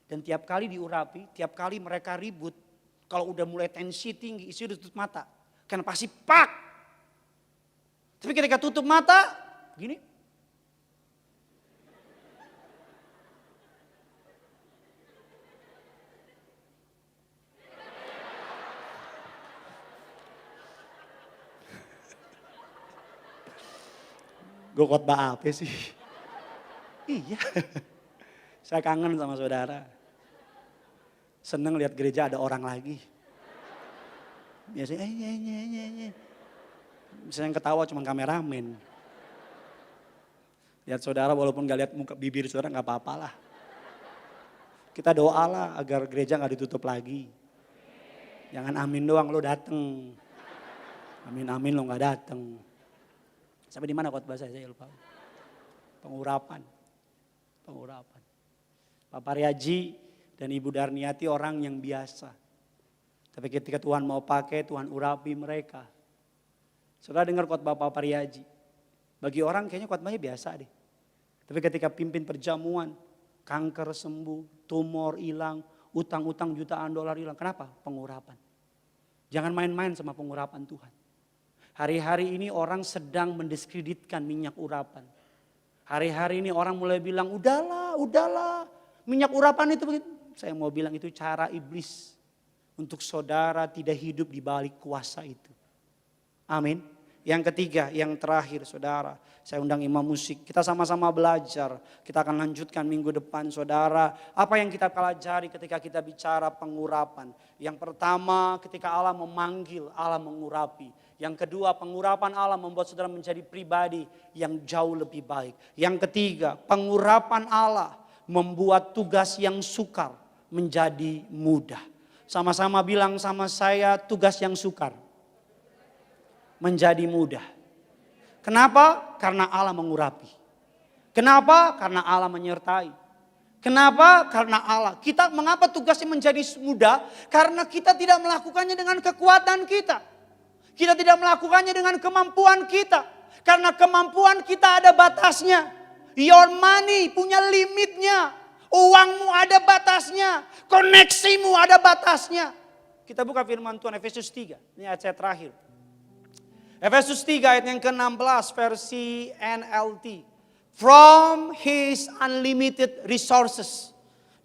Dan tiap kali diurapi, tiap kali mereka ribut. Kalau udah mulai tensi tinggi, isi udah tutup mata. Karena pasti pak. Tapi ketika tutup mata, gini. Gue khotbah apa sih? Iya. Saya kangen sama saudara. Seneng lihat gereja ada orang lagi. Biasanya Misalnya yang ketawa cuma kameramen. Lihat saudara walaupun gak lihat muka bibir saudara gak apa-apalah. Kita doalah agar gereja gak ditutup lagi. Jangan amin doang lo dateng. Amin lo gak dateng. Sampai di mana khotbah saya lupa. Pengurapan. Pak Paryaji dan Ibu Darniati orang yang biasa. Tapi ketika Tuhan mau pakai, Tuhan urapi mereka. Saudara dengar khotbah Pak Paryaji. Bagi orang kayaknya khotbahnya biasa deh. Tapi ketika pimpin perjamuan, kanker sembuh, tumor hilang, utang-utang jutaan dolar hilang. Kenapa? Pengurapan. Jangan main-main sama pengurapan Tuhan. Hari-hari ini orang sedang mendiskreditkan minyak urapan. Hari-hari ini orang mulai bilang, udahlah. Minyak urapan itu begitu. Saya mau bilang itu cara iblis. Untuk saudara tidak hidup di balik kuasa itu. Amin. Yang ketiga, yang terakhir saudara. Saya undang imam musik. Kita sama-sama belajar. Kita akan lanjutkan minggu depan saudara. Apa yang kita pelajari ketika kita bicara pengurapan. Yang pertama ketika Allah memanggil, Allah mengurapi. Yang kedua, pengurapan Allah membuat saudara menjadi pribadi yang jauh lebih baik. Yang ketiga, pengurapan Allah membuat tugas yang sukar menjadi mudah. Sama-sama bilang sama saya, tugas yang sukar menjadi mudah. Kenapa? Karena Allah mengurapi. Kenapa? Karena Allah menyertai. Kenapa? Karena Allah. Mengapa tugasnya menjadi mudah? Karena kita tidak melakukannya dengan kekuatan kita. Kita tidak melakukannya dengan kemampuan kita. Karena kemampuan kita ada batasnya. Your money punya limitnya. Uangmu ada batasnya. Koneksimu ada batasnya. Kita buka firman Tuhan Efesus 3. Ini ayat saya terakhir. Efesus 3 ayat yang ke-16 versi NLT. From His unlimited resources.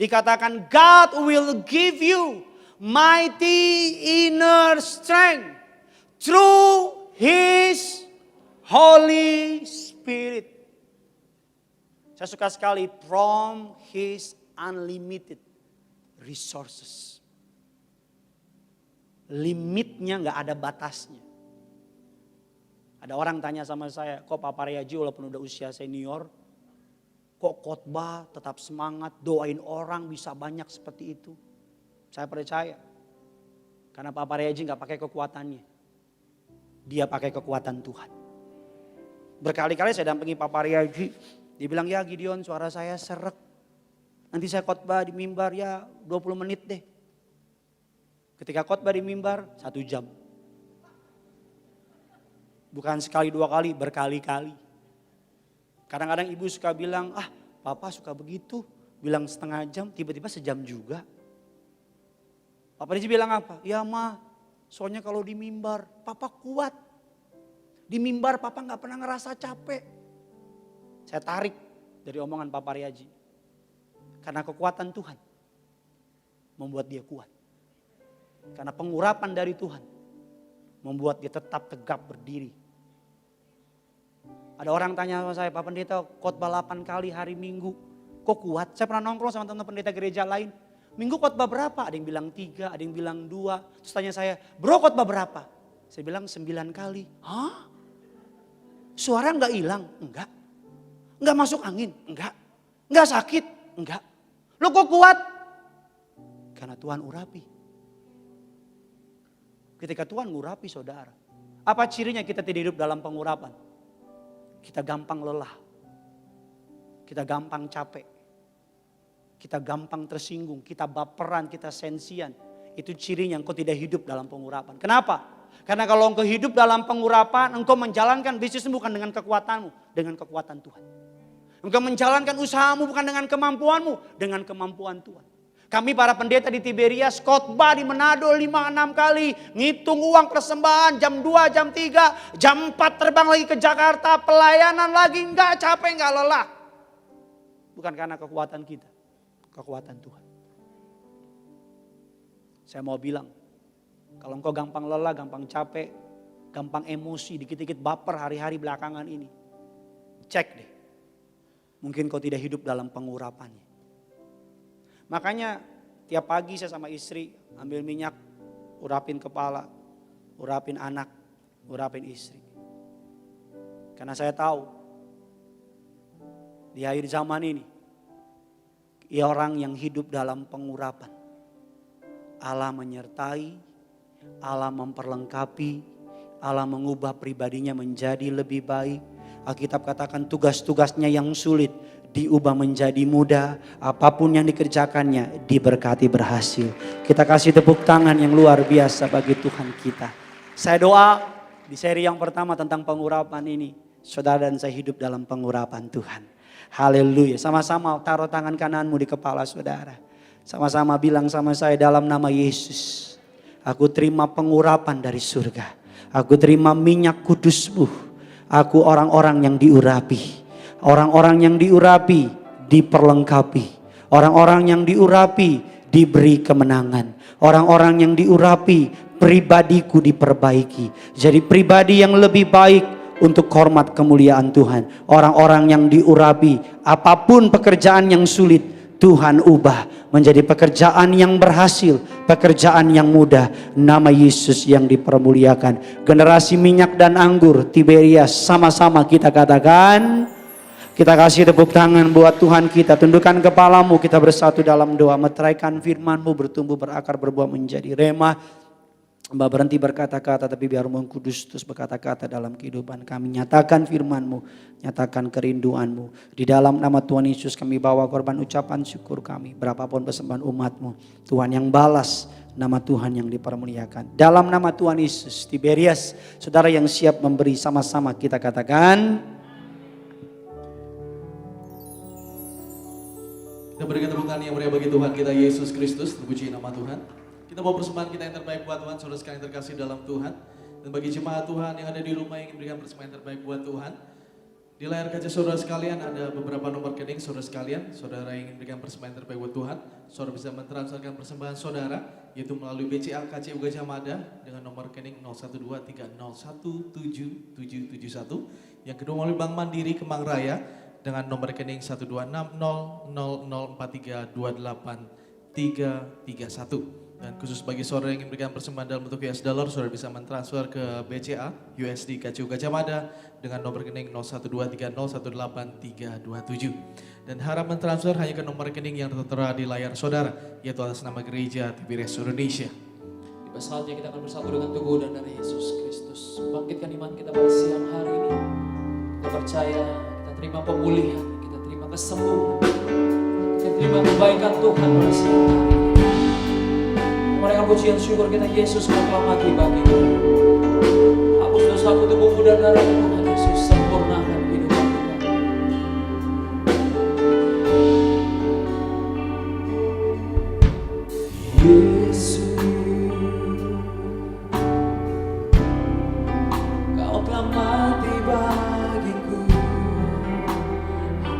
Dikatakan God will give you mighty inner strength. Through His Holy Spirit. Saya suka sekali from His unlimited resources. Limitnya gak ada batasnya. Ada orang tanya sama saya, kok Pak Paryaji walaupun udah usia senior, kok khotbah tetap semangat, doain orang bisa banyak seperti itu. Saya percaya. Karena Pak Paryaji gak pakai kekuatannya. Dia pakai kekuatan Tuhan. Berkali-kali saya dampingi Pak Paryaji. Dia bilang, ya Gideon suara saya seret. Nanti saya khotbah di mimbar ya 20 menit deh. Ketika khotbah di mimbar 1 jam. Bukan sekali 2 kali, berkali-kali. Kadang-kadang ibu suka bilang, papa suka begitu. Bilang setengah jam, tiba-tiba sejam juga. Pak Paryaji bilang apa? Ya ma, soalnya kalau di mimbar, papa kuat. Di mimbar papa gak pernah ngerasa capek. Saya tarik dari omongan Pak Paryaji. Karena kekuatan Tuhan membuat dia kuat. Karena pengurapan dari Tuhan membuat dia tetap tegap berdiri. Ada orang tanya sama saya, Pak Pendeta khotbah 8 kali hari Minggu. Kok kuat? Saya pernah nongkrong sama teman-teman pendeta gereja lain. Minggu khotbah berapa? Ada yang bilang 3, ada yang bilang 2. Terus tanya saya, bro khotbah berapa? Saya bilang 9 kali. Hah? Suara gak hilang? Enggak. Enggak masuk angin? Enggak. Enggak sakit? Enggak. Lo kok kuat? Karena Tuhan urapi. Ketika Tuhan ngurapi saudara. Apa cirinya kita tidak hidup dalam pengurapan? Kita gampang lelah. Kita gampang capek. Kita gampang tersinggung. Kita baperan, kita sensian. Itu cirinya engkau tidak hidup dalam pengurapan. Kenapa? Karena kalau engkau hidup dalam pengurapan, engkau menjalankan bisnismu bukan dengan kekuatanmu, dengan kekuatan Tuhan. Engkau menjalankan usahamu bukan dengan kemampuanmu, dengan kemampuan Tuhan. Kami para pendeta di Tiberias khotbah di Manado 5-6 kali. Ngitung uang persembahan jam 2, jam 3, jam 4 terbang lagi ke Jakarta. Pelayanan lagi enggak capek, enggak lelah. Bukan karena kekuatan kita, kekuatan Tuhan. Saya mau bilang, kalau engkau gampang lelah, gampang capek, gampang emosi, dikit-dikit baper hari-hari belakangan ini. Cek deh. Mungkin kau tidak hidup dalam pengurapannya. Makanya Tiap pagi saya sama istri ambil minyak, urapin kepala, urapin anak, urapin istri. Karena saya tahu di akhir zaman ini, ia orang yang hidup dalam pengurapan. Allah menyertai, Allah memperlengkapi, Allah mengubah pribadinya menjadi lebih baik. Alkitab katakan tugas-tugasnya yang sulit diubah menjadi mudah. Apapun yang dikerjakannya diberkati berhasil. Kita kasih tepuk tangan yang luar biasa bagi Tuhan kita. Saya doa di seri yang pertama tentang pengurapan ini, saudara dan saya hidup dalam pengurapan Tuhan. Haleluya. Sama-sama taruh tangan kananmu di kepala saudara. Sama-sama bilang sama saya, dalam nama Yesus, aku terima pengurapan dari surga. Aku terima minyak kudus-Mu. Aku orang-orang yang diurapi. Orang-orang yang diurapi diperlengkapi. Orang-orang yang diurapi diberi kemenangan. Orang-orang yang diurapi pribadiku diperbaiki. Jadi pribadi yang lebih baik untuk hormat kemuliaan Tuhan. Orang-orang yang diurapi, apapun pekerjaan yang sulit, Tuhan ubah menjadi pekerjaan yang berhasil, pekerjaan yang mudah. Nama Yesus yang dipermuliakan. Generasi minyak dan anggur Tiberias, sama-sama kita katakan. Kita kasih tepuk tangan buat Tuhan kita. Tundukkan kepalamu, kita bersatu dalam doa. Meteraikan firman-Mu, bertumbuh berakar, berbuah menjadi rema. Mbak berhenti berkata-kata, tapi biar Roh Kudus terus berkata-kata dalam kehidupan kami. Nyatakan firman-Mu, nyatakan kerinduan-Mu. Di dalam nama Tuhan Yesus kami bawa korban ucapan syukur kami. Berapapun persembahan umat-Mu, Tuhan yang balas, nama Tuhan yang dipermuliakan. Dalam nama Tuhan Yesus, Tiberias, saudara yang siap memberi, sama-sama kita katakan. Kita berikan tepuk tangan yang meriah bagi Tuhan kita Yesus Kristus. Terpuji nama Tuhan. Kita bawa persembahan kita yang terbaik buat Tuhan, saudara sekalian terkasih dalam Tuhan. Dan bagi jemaat Tuhan yang ada di rumah yang ingin berikan persembahan yang terbaik buat Tuhan, di layar kaca saudara sekalian ada beberapa nomor rekening saudara sekalian. Saudara yang ingin berikan persembahan yang terbaik buat Tuhan, saudara bisa mentransferkan persembahan saudara, yaitu melalui BCA KCU Gajah Mada dengan nomor rekening 0123017771. Yang kedua melalui Bank Mandiri Kemang Raya dengan nomor rekening 1260004328331. Dan khusus bagi saudara yang ingin berikan persembahan dalam bentuk US dollar, saudara bisa mentransfer ke BCA USD KCU Gajah Mada dengan nomor rekening 0123018327. Dan harap mentransfer hanya ke nomor rekening yang tertera di layar saudara, yaitu atas nama Gereja Tiberias Indonesia. Tiba saatnya kita akan bersatu dengan tubuh dan darah Yesus Kristus. Bangkitkan iman kita pada siang hari ini. Kita percaya, kita terima pemulihan, kita terima kesembuhan, kita terima kebaikan Tuhan pada siang hari ini. Mereka pujian syukur kita, Yesus kau telah mati bagiku. Hapus dosaku, tubuhmu dan darahmu Tuhan Yesus, sempurnakan kehidupan kita. Yesus, kau telah mati bagiku.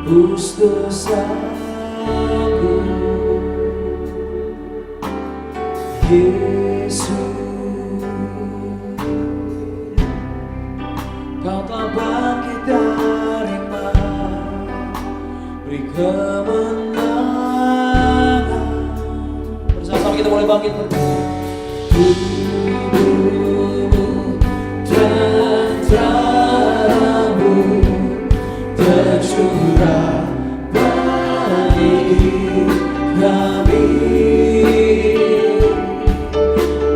Hapus dosaku, Yesus, kau telah bangkit dari mati, beri kemenangan. Bersama-sama kita boleh bangkit tubuhmu dan darahmu tercurah bagi kami,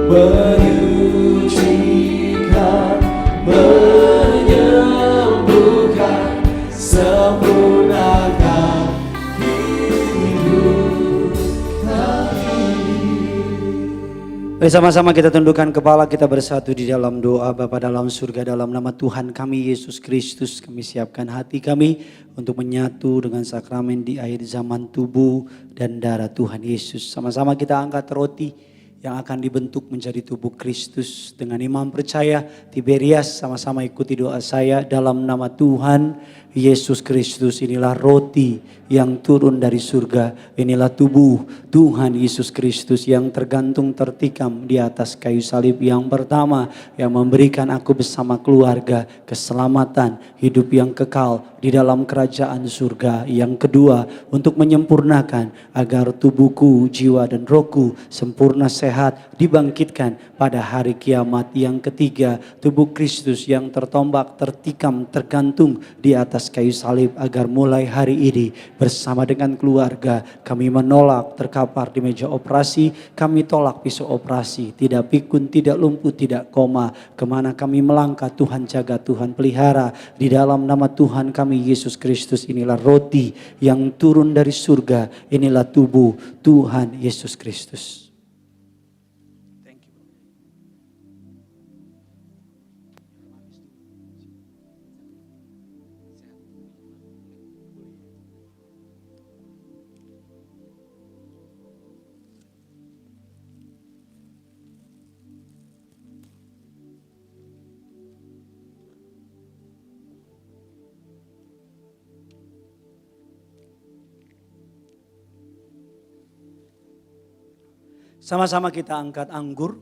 menyucikan, menyembuhkan, sempurnakan hidup kami. Bersama-sama kita tundukkan kepala, kita bersatu di dalam doa. Bapa dalam surga, dalam nama Tuhan kami Yesus Kristus, kami siapkan hati kami untuk menyatu dengan sakramen di akhir zaman tubuh dan darah Tuhan Yesus. Sama-sama kita angkat roti yang akan dibentuk menjadi tubuh Kristus. Dengan imam percaya, Tiberias, sama-sama ikuti doa saya. Dalam nama Tuhan Yesus Kristus. Inilah roti yang turun dari surga. Inilah tubuh Tuhan Yesus Kristus yang tergantung tertikam di atas kayu salib. Yang pertama, yang memberikan aku bersama keluarga keselamatan, hidup yang kekal di dalam kerajaan surga. Yang kedua, untuk menyempurnakan agar tubuhku, jiwa dan rohku sempurna sehat, dibangkitkan pada hari kiamat. Yang ketiga, tubuh Kristus yang tertombak, tertikam, tergantung di atas kayu salib, agar mulai hari ini bersama dengan keluarga kami menolak terkapar di meja operasi, kami tolak pisau operasi, tidak pikun, tidak lumpuh, tidak koma. Kemana kami melangkah Tuhan jaga, Tuhan pelihara. Di dalam nama Tuhan kami Yesus Kristus. Inilah roti yang turun dari surga, inilah tubuh Tuhan Yesus Kristus. Sama-sama kita angkat anggur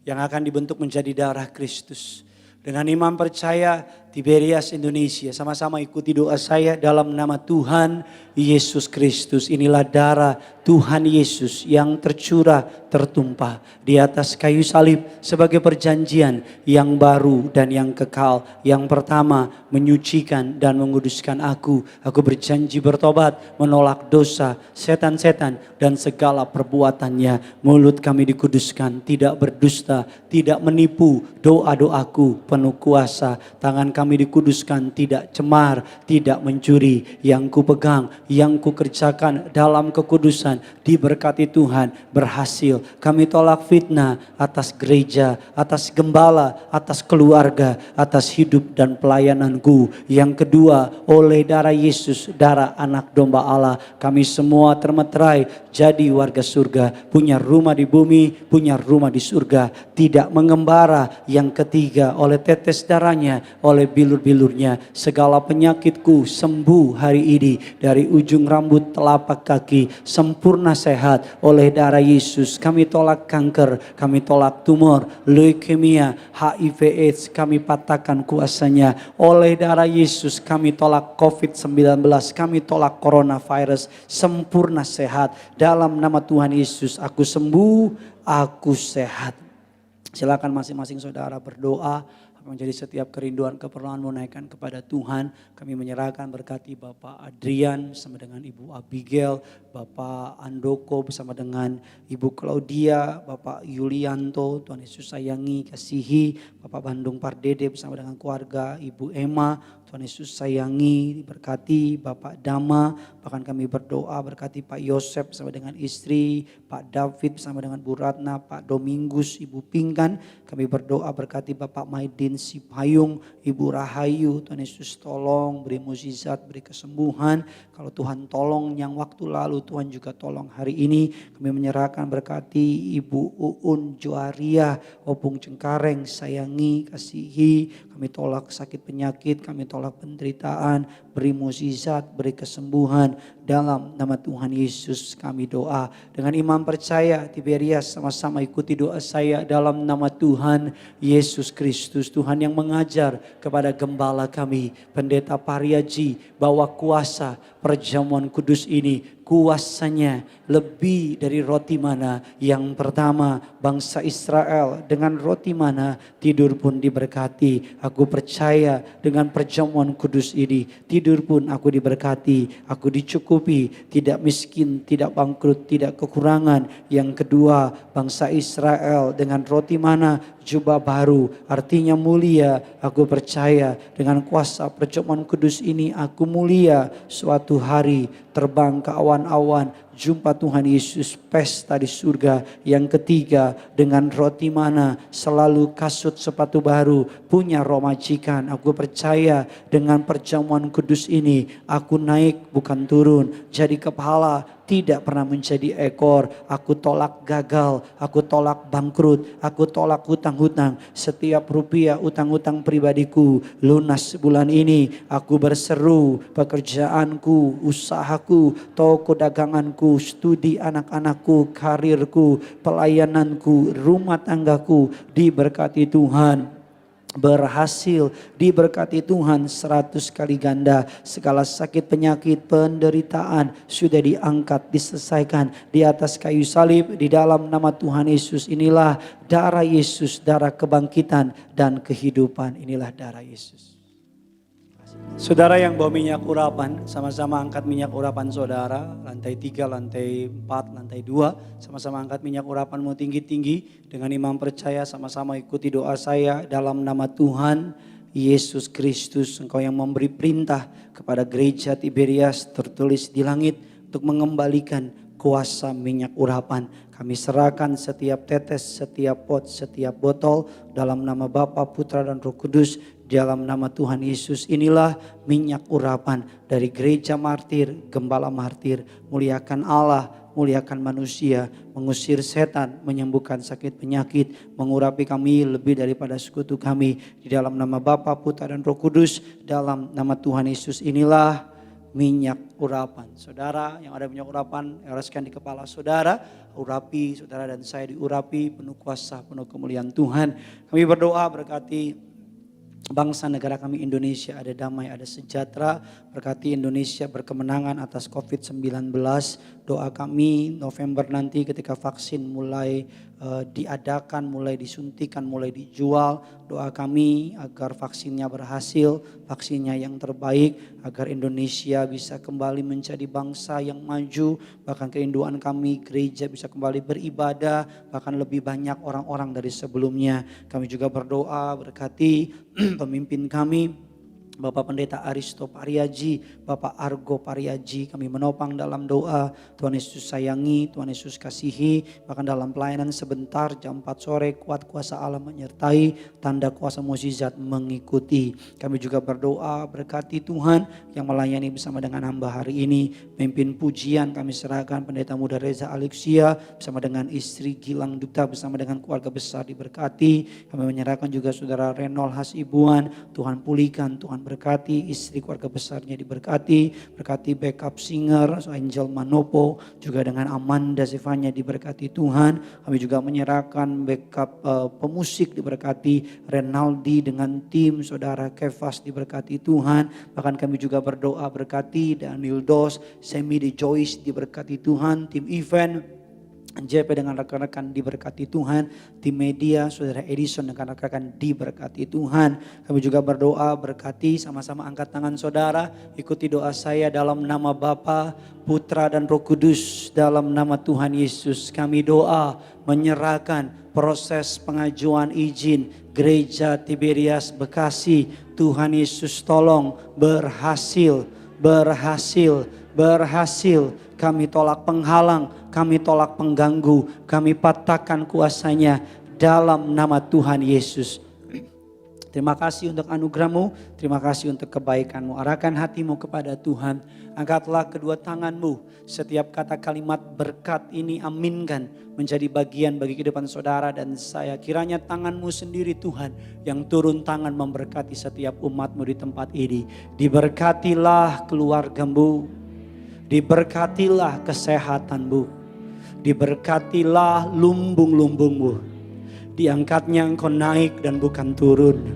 yang akan dibentuk menjadi darah Kristus. Dengan iman percaya Tiberias Indonesia, sama-sama ikuti doa saya dalam nama Tuhan Yesus Kristus. Inilah darah Tuhan Yesus yang tercurah, tertumpah di atas kayu salib sebagai perjanjian yang baru dan yang kekal. Yang pertama, menyucikan dan menguduskan aku. Aku berjanji bertobat, menolak dosa, setan-setan dan segala perbuatannya. Mulut kami dikuduskan, tidak berdusta, tidak menipu. Doa-doaku penuh kuasa. Tangan kami dikuduskan, tidak cemar, tidak mencuri. Yang ku pegang, yang ku kerjakan dalam kekudusan, diberkati Tuhan, berhasil. Kami tolak fitnah atas gereja, atas gembala, atas keluarga, atas hidup dan pelayananku. Yang kedua, oleh darah Yesus, darah anak domba Allah, kami semua termeterai jadi warga surga, punya rumah di bumi, punya rumah di surga, tidak mengembara. Yang ketiga, oleh tetes darahnya, oleh bilur-bilurnya, segala penyakitku sembuh hari ini, dari ujung rambut telapak kaki, sempurna sehat oleh darah Yesus. Kami tolak kanker, kami tolak tumor, leukemia, HIV AIDS, kami patahkan kuasanya oleh darah Yesus. Kami tolak COVID-19, kami tolak coronavirus, sempurna sehat dalam nama Tuhan Yesus. Aku sembuh, aku sehat. Silakan masing-masing saudara berdoa. Menjadi setiap kerinduan keperluan menaikkan kepada Tuhan. Kami menyerahkan berkati Bapak Adrian bersama dengan Ibu Abigail, Bapak Andoko bersama dengan Ibu Claudia, Bapak Yulianto, Tuhan Yesus sayangi, kasihi, Bapak Bandung Pardede bersama dengan keluarga, Ibu Emma, Tuhan Yesus sayangi, berkati Bapak Dama, bahkan kami berdoa berkati Pak Yosep bersama dengan istri, Pak David bersama dengan Bu Ratna, Pak Domingus, Ibu Pingkan. Kami berdoa berkati Bapak Maidin Sipayung, Ibu Rahayu. Tuhan Yesus tolong, beri mukjizat, beri kesembuhan. Kalau Tuhan tolong yang waktu lalu, Tuhan juga tolong hari ini. Kami menyerahkan berkati Ibu Uun Joaria, Opung Cengkareng, sayangi, kasihi. Kami tolak sakit penyakit, kami tolak penderitaan, beri mukjizat, beri kesembuhan. Dalam nama Tuhan Yesus kami doa. Dengan iman percaya, Tiberias sama-sama ikuti doa saya dalam nama Tuhan Yesus Kristus. Tuhan yang mengajar kepada gembala kami, Pendeta Pariaji, bahwa kuasa perjamuan kudus ini, kuasanya lebih dari roti mana. Yang pertama, bangsa Israel dengan roti mana tidur pun diberkati. Aku percaya dengan perjamuan kudus ini, tidur pun aku diberkati, aku dicukupi, tidak miskin, tidak bangkrut, tidak kekurangan. Yang kedua, bangsa Israel dengan roti mana, jubah baru, artinya mulia. Aku percaya dengan kuasa perjamuan kudus ini aku mulia. Suatu hari terbang ke awan-awan, jumpa Tuhan Yesus, pesta di surga. Yang ketiga, dengan roti mana, selalu kasut sepatu baru, punya roh majikan. Aku percaya dengan perjamuan kudus ini, aku naik bukan turun, jadi kepala, tidak pernah menjadi ekor. Aku tolak gagal, aku tolak bangkrut, aku tolak hutang-hutang. Setiap rupiah utang-utang pribadiku lunas bulan ini. Aku berseru, pekerjaanku, usahaku, toko daganganku, studi anak-anakku, karirku, pelayananku, rumah tanggaku diberkati Tuhan. Berhasil, diberkati Tuhan 100 kali ganda. Segala sakit, penyakit, penderitaan sudah diangkat, diselesaikan di atas kayu salib. Di dalam nama Tuhan Yesus, inilah darah Yesus, darah kebangkitan dan kehidupan. Inilah darah Yesus. Saudara yang bawa minyak urapan, sama-sama angkat minyak urapan saudara. Lantai 3, lantai 4, lantai 2. Sama-sama angkat minyak urapanmu tinggi-tinggi. Dengan imam percaya, sama-sama ikuti doa saya. Dalam nama Tuhan Yesus Kristus, Engkau yang memberi perintah kepada gereja Tiberias tertulis di langit untuk mengembalikan kuasa minyak urapan. Kami serahkan setiap tetes, setiap pot, setiap botol dalam nama Bapa, Putra dan Roh Kudus. Dalam nama Tuhan Yesus, inilah minyak urapan dari gereja martir, gembala martir. Muliakan Allah, muliakan manusia, mengusir setan, menyembuhkan sakit penyakit, mengurapi kami lebih daripada sekutu kami. Di dalam nama Bapa, Putra dan Roh Kudus, dalam nama Tuhan Yesus, inilah minyak urapan. Saudara yang ada minyak urapan, oleskan di kepala saudara, urapi saudara dan saya diurapi penuh kuasa, penuh kemuliaan Tuhan. Kami berdoa berkati bangsa negara kami Indonesia, ada damai, ada sejahtera. Berkati Indonesia berkemenangan atas COVID-19. Doa kami November nanti ketika vaksin mulai diadakan, mulai disuntikan, mulai dijual. Doa kami agar vaksinnya berhasil, vaksinnya yang terbaik. Agar Indonesia bisa kembali menjadi bangsa yang maju. Bahkan kerinduan kami gereja bisa kembali beribadah. Bahkan lebih banyak orang-orang dari sebelumnya. Kami juga berdoa berkati pemimpin kami, Bapak Pendeta Aristo Pariaji, Bapak Argo Pariaji, kami menopang dalam doa. Tuhan Yesus sayangi, Tuhan Yesus kasihi, bahkan dalam pelayanan sebentar jam 4 sore kuat kuasa Allah menyertai, tanda kuasa mukjizat mengikuti. Kami juga berdoa berkati Tuhan yang melayani bersama dengan hamba hari ini. Pemimpin pujian kami serahkan Pendeta Muda Reza Alexia bersama dengan istri Gilang Duta bersama dengan keluarga besar diberkati. Kami menyerahkan juga saudara Renol Hasibuan, Tuhan pulihkan, Tuhan berkati, istri keluarga besarnya diberkati, berkati backup singer Angel Manopo, juga dengan Amanda Zevanya diberkati Tuhan. Kami juga menyerahkan backup pemusik diberkati, Renaldi dengan tim saudara Kevas diberkati Tuhan. Bahkan kami juga berdoa berkati Daniel Dos, Semi de Joyce diberkati Tuhan, tim event JP dengan rekan-rekan diberkati Tuhan, tim media saudara Edison dengan rekan-rekan diberkati Tuhan. Kami juga berdoa berkati, sama-sama angkat tangan saudara, ikuti doa saya dalam nama Bapa, Putra dan Roh Kudus, dalam nama Tuhan Yesus. Kami doa menyerahkan proses pengajuan izin Gereja Tiberias Bekasi. Tuhan Yesus tolong berhasil. Kami tolak penghalang, kami tolak pengganggu, kami patahkan kuasanya dalam nama Tuhan Yesus. Terima kasih untuk anugerah-Mu, terima kasih untuk kebaikan-Mu. Arahkan hatimu kepada Tuhan, angkatlah kedua tanganmu. Setiap kata kalimat berkat ini aminkan menjadi bagian bagi kehidupan saudara dan saya. Kiranya tangan-Mu sendiri Tuhan yang turun tangan memberkati setiap umat-Mu di tempat ini. Diberkatilah keluarga-Mu, diberkatilah kesehatan-Mu, diberkatilah lumbung-lumbung-Mu. Diangkatnya engkau naik dan bukan turun.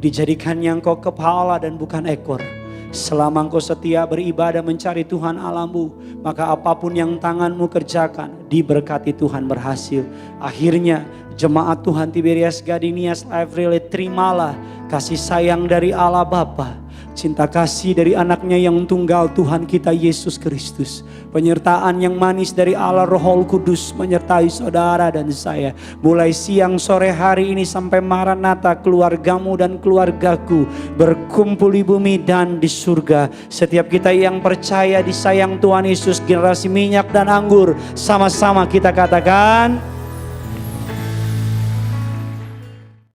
Dijadikannya engkau kepala dan bukan ekor. Selama engkau setia beribadah mencari Tuhan Allahmu, maka apapun yang tanganmu kerjakan, diberkati Tuhan berhasil. Akhirnya jemaat Tuhan Tiberias Gardenias Live Relay, terimalah kasih sayang dari Allah Bapa, cinta kasih dari anaknya yang tunggal Tuhan kita Yesus Kristus, penyertaan yang manis dari Allah Roh Kudus menyertai saudara dan saya mulai siang sore hari ini sampai Maranatha, keluargamu dan keluargaku berkumpul di bumi dan di surga. Setiap kita yang percaya disayang Tuhan Yesus, generasi minyak dan anggur, sama-sama kita katakan